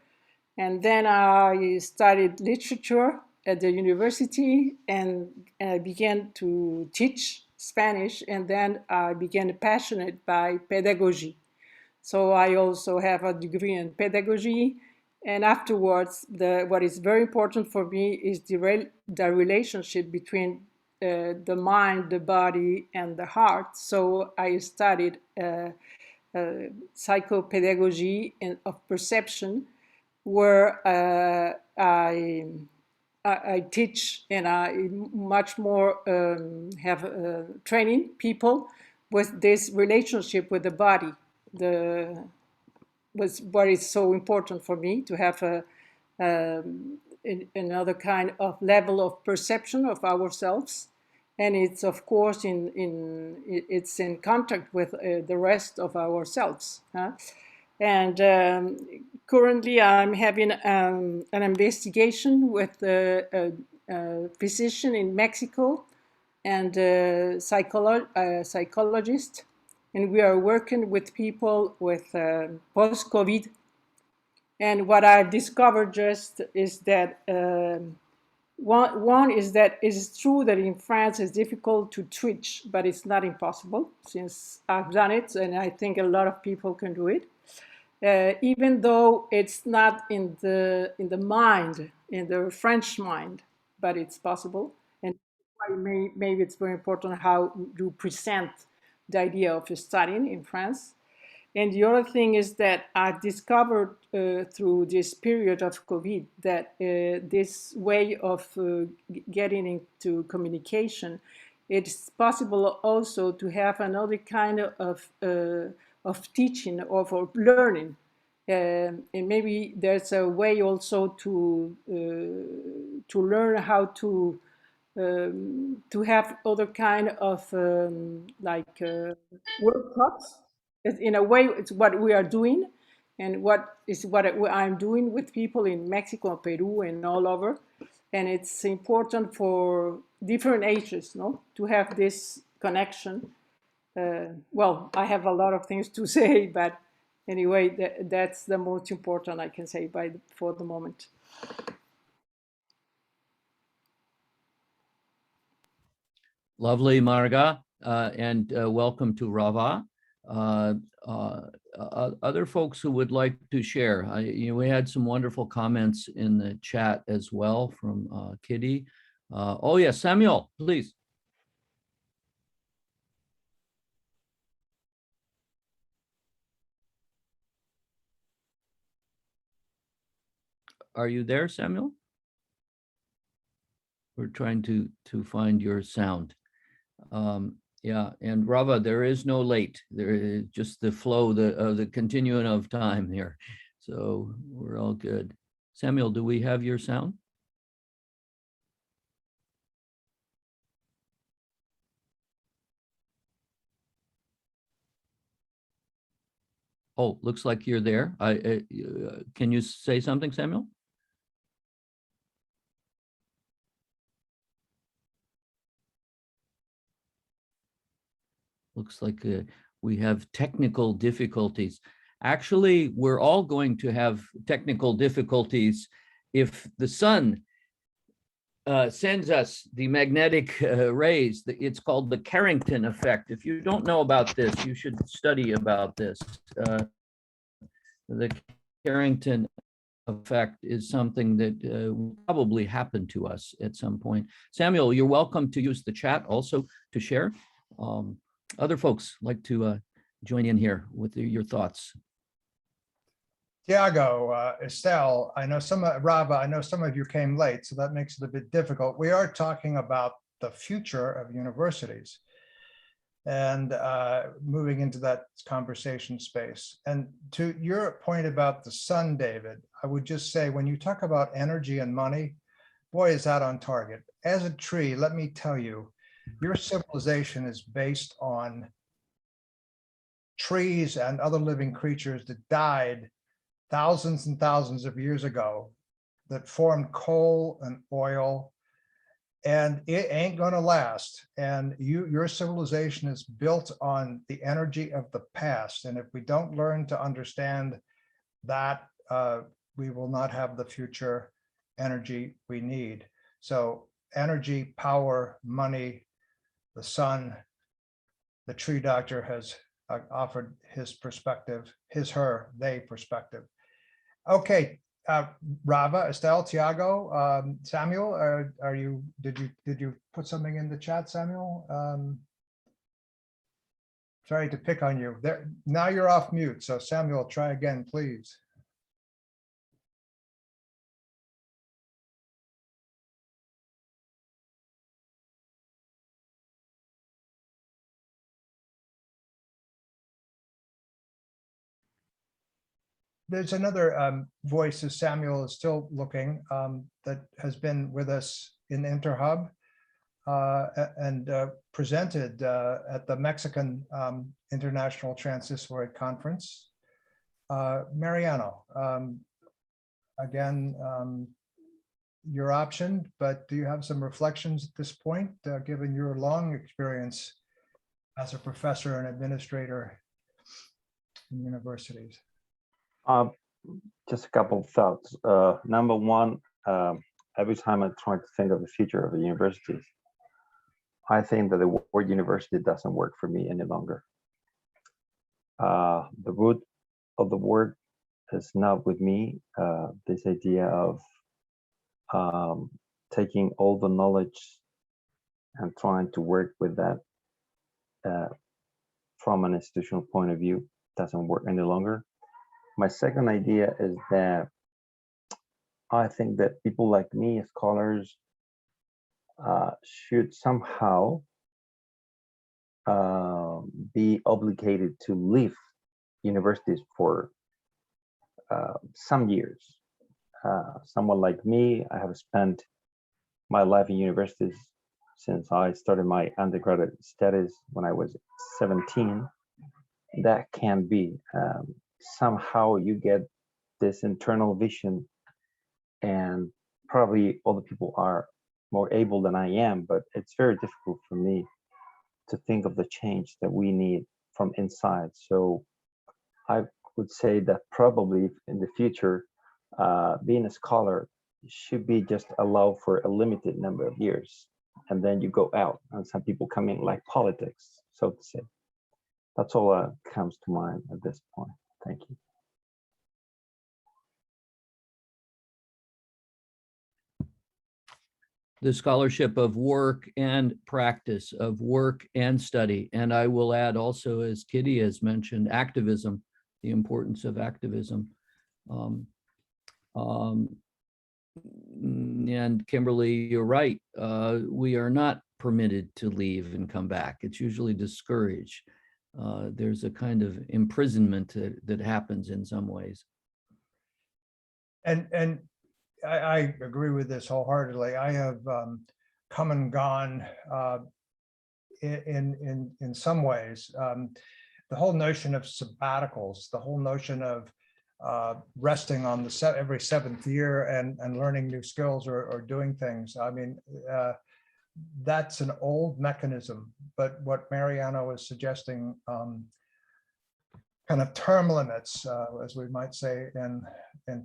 and then I studied literature at the university, and I began to teach Spanish, and then I became passionate by pedagogy. So I also have a degree in pedagogy. And afterwards, what is very important for me is the relationship between the mind, the body, and the heart. So I studied psychopedagogy of perception, where I teach, and I much more have training people with this relationship with the body. Was what is so important for me, to have another kind of level of perception of ourselves, and it's of course it's in contact with the rest of ourselves. And currently I'm having an investigation with a physician in Mexico and a psychologist. And we are working with people with post-COVID. And what I've discovered just is that one is that it's true that in France it's difficult to teach, but it's not impossible, since I've done it, and I think a lot of people can do it. Even though it's not in the mind, in the French mind, but it's possible. And maybe it's very important how you present the idea of studying in France. And the other thing is that I've discovered through this period of COVID that this way of getting into communication, it's possible also to have another kind of teaching or for learning. And maybe there's a way also to learn how to have other kind of workshops. In a way, it's what we are doing, and what I'm doing with people in Mexico, Peru, and all over. And it's important for different ages, no, to have this connection. Well, I have a lot of things to say, but anyway, that's the most important I can say for the moment. Lovely, Marga, and welcome to Rava. Other folks who would like to share. We had some wonderful comments in the chat as well from Kitty. Oh yes, Samuel, please. Are you there, Samuel? We're trying to find your sound. Yeah, and Rava, there is no late. There is just the flow of the continuum of time here. So we're all good. Samuel, do we have your sound? Oh, looks like you're there. Can you say something, Samuel? Looks like we have technical difficulties. Actually, we're all going to have technical difficulties if the sun sends us the magnetic rays. It's called the Carrington effect. If you don't know about this, you should study about this. The Carrington effect is something that will probably happen to us at some point. Samuel, you're welcome to use the chat also to share. Other folks like to join in here with your thoughts. Tiago, Estelle, Rava, I know some of you came late, so that makes it a bit difficult. We are talking about the future of universities and moving into that conversation space. And to your point about the sun, David, I would just say, when you talk about energy and money, boy, is that on target. As a tree, let me tell you, your civilization is based on trees and other living creatures that died thousands and thousands of years ago, that formed coal and oil, and it ain't gonna last. And your civilization is built on the energy of the past. And if we don't learn to understand that, we will not have the future energy we need. So energy, power, money, the sun, the tree doctor has offered his perspective, they perspective. Okay, Rava, Estelle, Tiago, Samuel, did you put something in the chat, Samuel? Sorry to pick on you. There, now you're off mute, so Samuel, try again, please. There's another voice, as Samuel is still looking, that has been with us in Interhub and presented at the Mexican International Transhistoric Conference. Mariano, again, your option, but do you have some reflections at this point, given your long experience as a professor and administrator in universities? Just a couple of thoughts. Number one, every time I try to think of the future of the universities, I think that the word university doesn't work for me any longer. The root of the word is not with me. This idea of taking all the knowledge and trying to work with that from an institutional point of view doesn't work any longer. My second idea is that I think that people like me, scholars, should somehow be obligated to live universities for some years. Someone like me, I have spent my life in universities since I started my undergraduate studies when I was 17. That can be somehow you get this internal vision, and probably other people are more able than I am, but it's very difficult for me to think of the change that we need from inside. So I would say that probably in the future, being a scholar should be just allowed for a limited number of years, and then you go out, and some people come in like politics, so to say. That's all that comes to mind at this point. Thank you. The scholarship of work and practice, of work and study. And I will add also, as Kitty has mentioned, activism, the importance of activism. And Kimberly, you're right. We are not permitted to leave and come back. It's usually discouraged. There's a kind of imprisonment that happens in some ways. And I agree with this wholeheartedly. I have come and gone in some ways. The whole notion of sabbaticals, the whole notion of resting on the every 7th year and learning new skills or doing things. I mean, that's an old mechanism, but what Mariano is suggesting, kind of term limits, as we might say in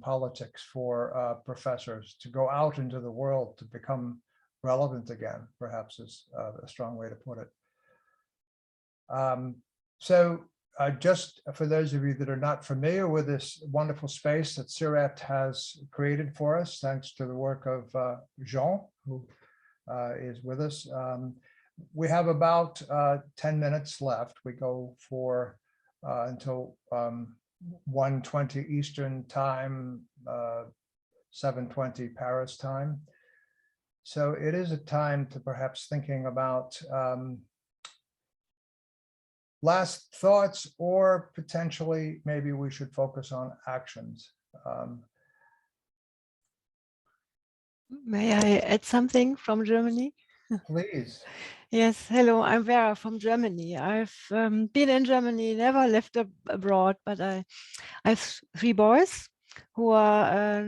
politics, for professors to go out into the world to become relevant again, perhaps is a strong way to put it. So just for those of you that are not familiar with this wonderful space that CIRET has created for us, thanks to the work of Jean, who is with us. We have about 10 minutes left. We go for until 1:20 Eastern time, 7:20 Paris time. So it is a time to perhaps thinking about last thoughts, or potentially maybe we should focus on actions. May I add something from Germany? Please. Yes, hello, I'm Vera from Germany. I've been in Germany, never left abroad, but I have 3 boys who are,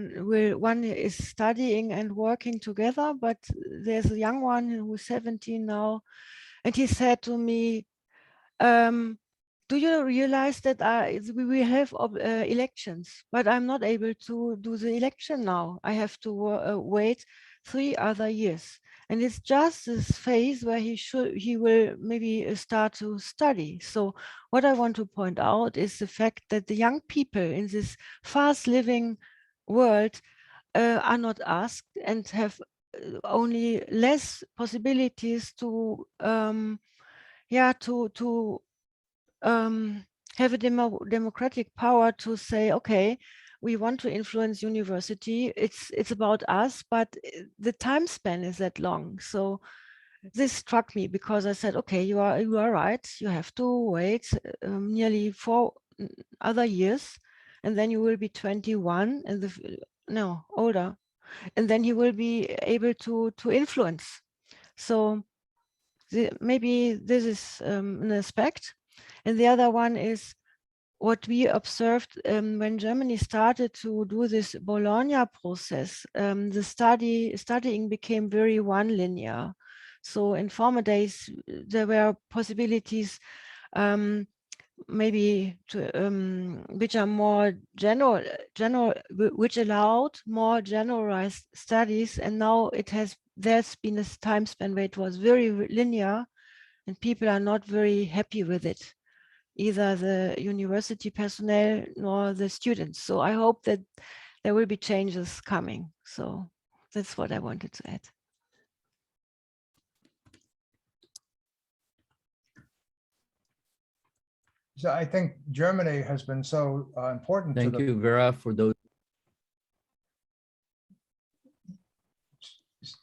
one is studying and working together, but there's a young one who's 17 now, and he said to me, do you realize that we will have elections, but I'm not able to do the election now. I have to wait 3 other years. And it's just this phase where he will maybe start to study. So what I want to point out is the fact that the young people in this fast living world are not asked and have only less possibilities to have a democratic power to say, okay, we want to influence university. It's about us, but the time span is that long. So this struck me because I said, okay, you are right. You have to wait nearly 4 other years, and then you will be 21 and older, and then you will be able to influence. So maybe this is an aspect. And the other one is what we observed when Germany started to do this Bologna process. The studying became very one-linear. So in former days, there were possibilities maybe to, which are more general, which allowed more generalized studies. And now there's been a time span where it was very linear, and people are not very happy with it, either the university personnel nor the students. So I hope that there will be changes coming. So that's what I wanted to add. So I think Germany has been so important. Thank you, Vera, for those.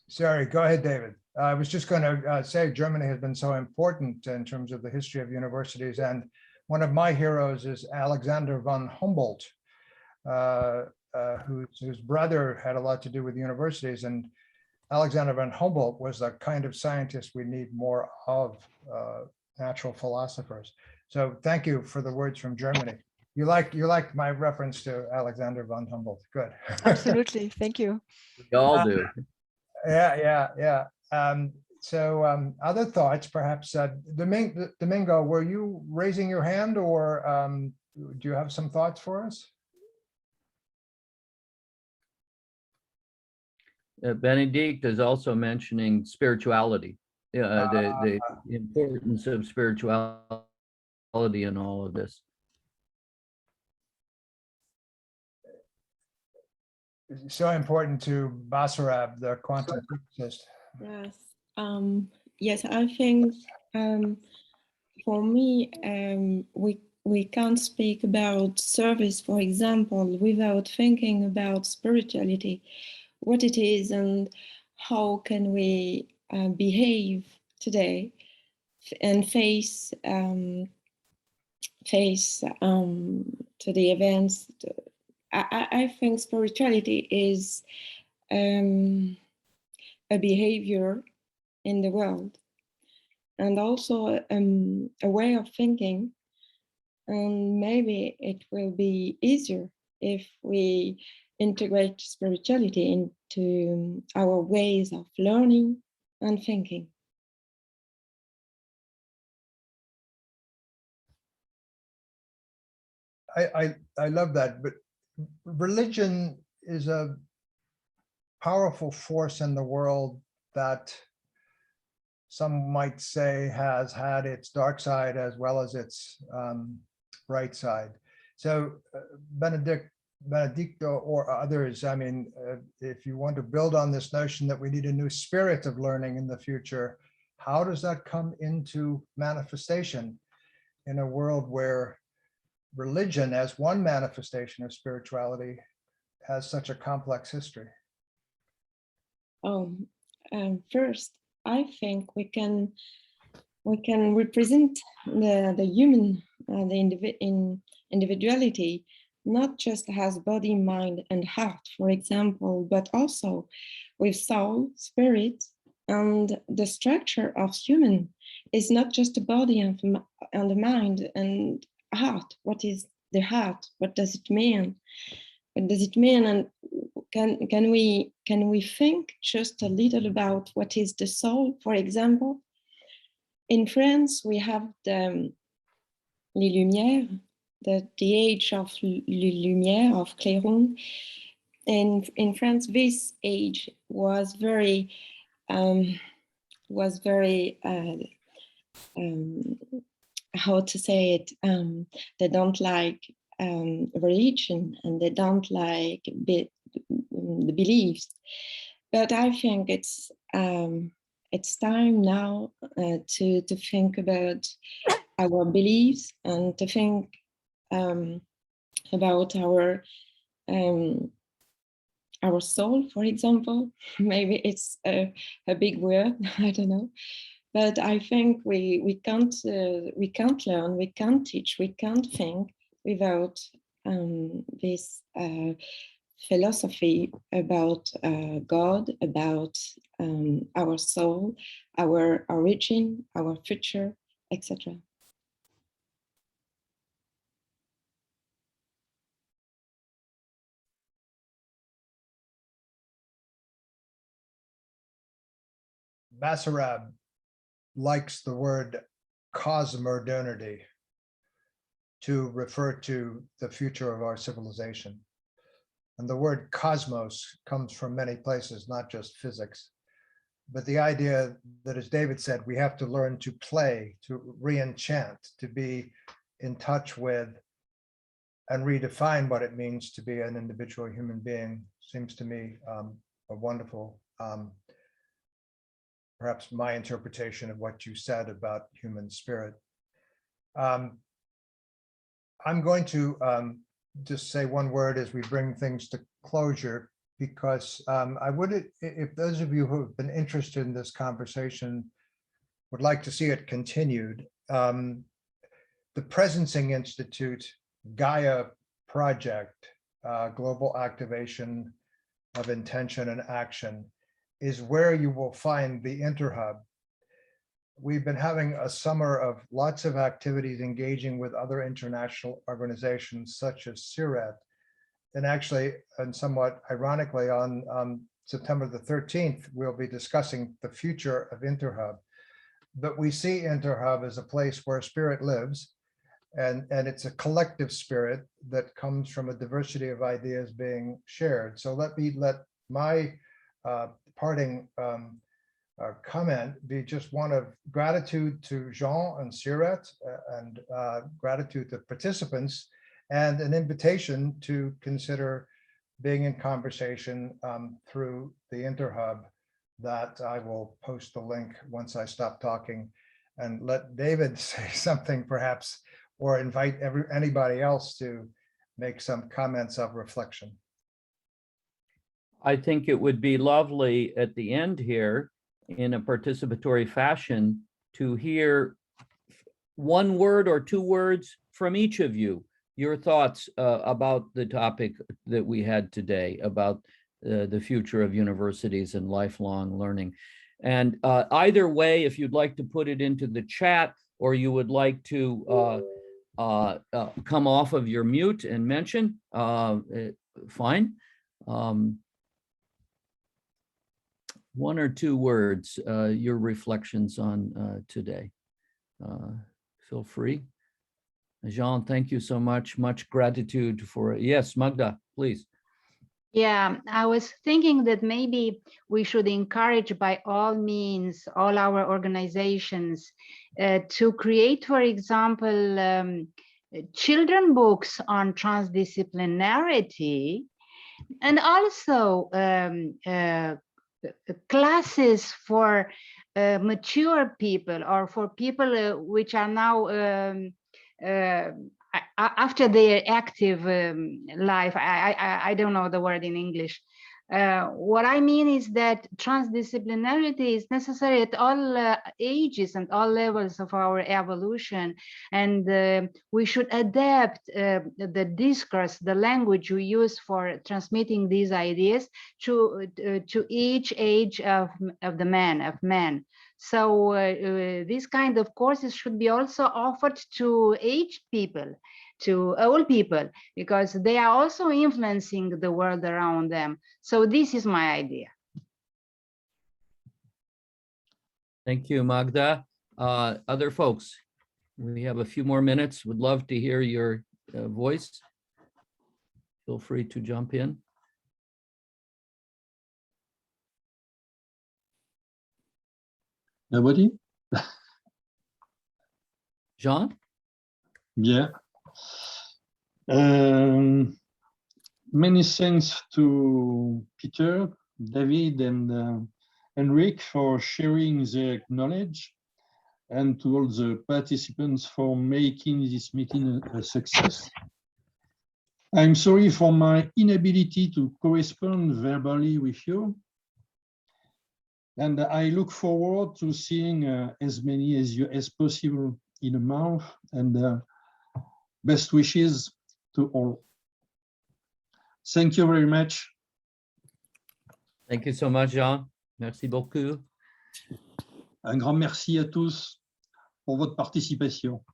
Sorry, go ahead, David. I was just going to say Germany has been so important in terms of the history of universities and one of my heroes is Alexander von Humboldt, whose brother had a lot to do with universities. And Alexander von Humboldt was the kind of scientist we need more of, natural philosophers. So thank you for the words from Germany. You like my reference to Alexander von Humboldt. Good. Absolutely. Thank you. We all do. Yeah. So other thoughts, perhaps, Domingo, were you raising your hand, or do you have some thoughts for us? Benedict is also mentioning spirituality, the importance of spirituality in all of this. So important to Basarab, the quantum physicist. Yes. Yes, I think for me, we can't speak about service, for example, without thinking about spirituality, what it is, and how can we behave today and face to the events. I think spirituality is a behavior in the world, and also a way of thinking. And maybe it will be easier if we integrate spirituality into our ways of learning and thinking. I love that, but religion is a powerful force in the world that some might say has had its dark side as well as its bright side. So Benedicto or others, I mean, if you want to build on this notion that we need a new spirit of learning in the future, how does that come into manifestation in a world where religion as one manifestation of spirituality has such a complex history? First, I think we can represent the human, the individuality, not just as body, mind, and heart, for example, but also with soul, spirit, and the structure of human is not just the body and the mind and heart. What is the heart? What does it mean? What does it mean? And can we think just a little about what is the soul, for example? In France, we have the Les Lumières, the age of Les Lumières, of Clairon. And in France, this age was very how to say it, they don't like religion, and they don't like the beliefs. But I think it's time now to think about our beliefs and to think about our soul, for example. Maybe it's a big word, I don't know. But I think we can't learn, we can't teach, we can't think without this philosophy about God, about our soul, our origin, our future, etc. Basarab likes the word cosmodernity to refer to the future of our civilization. And the word cosmos comes from many places, not just physics. But the idea that, as David said, we have to learn to play, to re-enchant, to be in touch with and redefine what it means to be an individual human being seems to me a wonderful, perhaps my interpretation of what you said about human spirit. I'm going to just say one word as we bring things to closure, because I would, if those of you who have been interested in this conversation would like to see it continued, the the Presencing Institute Gaia project, Global Activation of Intention and Action, is where you will find the Interhub. We've been having a summer of lots of activities engaging with other international organizations such as CIRET. And actually, and somewhat ironically, on September the 13th, we'll be discussing the future of Interhub. But we see Interhub as a place where spirit lives, and it's a collective spirit that comes from a diversity of ideas being shared. So let my parting comment be just one of gratitude to Jean and CIRET, and gratitude to participants, and an invitation to consider being in conversation through the Interhub, that I will post the link once I stop talking, and let David say something perhaps, or invite anybody else to make some comments of reflection. I think it would be lovely at the end here, in a participatory fashion, to hear one word or two words from each of you, your thoughts about the topic that we had today, about the future of universities and lifelong learning. And either way, if you'd like to put it into the chat, or you would like to come off of your mute and mention, fine. One or two words, your reflections on today. Feel free. Jean, thank you so much. Much gratitude for it. Yes, Magda, please. Yeah, I was thinking that maybe we should encourage by all means, all our organizations to create, for example, children books on transdisciplinarity, and also classes for mature people, or for people which are now after their active life. I don't know the word in English. What I mean is that transdisciplinarity is necessary at all ages and all levels of our evolution, and we should adapt the discourse, the language we use for transmitting these ideas to each age of man. So these kind of courses should be also offered to aged people, to old people, because they are also influencing the world around them. So this is my idea. Thank you, Magda. Other folks, we have a few more minutes. Would love to hear your voice. Feel free to jump in. Nobody? Jean? Yeah. Many thanks to Peter, David, and Enric for sharing their knowledge, and to all the participants for making this meeting a success. I'm sorry for my inability to correspond verbally with you, and I look forward to seeing as many as possible in a month, and best wishes to all. Thank you very much. Thank you so much, Jean. Merci beaucoup. Un grand merci à tous pour votre participation.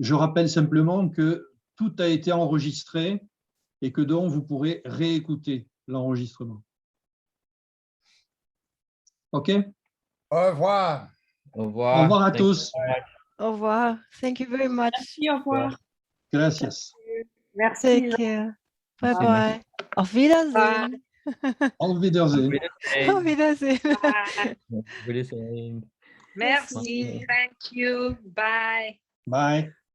Je rappelle simplement que tout a été enregistré et que donc vous pourrez réécouter l'enregistrement. OK? Au revoir. Au revoir. Au revoir à Thank tous. Au revoir. Thank you very much. Merci, au revoir. Gracias. Merci. Take care. Merci, Bye bye. Auf Wiedersehen. Auf Wiedersehen. Auf Wiedersehen. Wiedersehen. Merci. Thank you. Bye. Bye.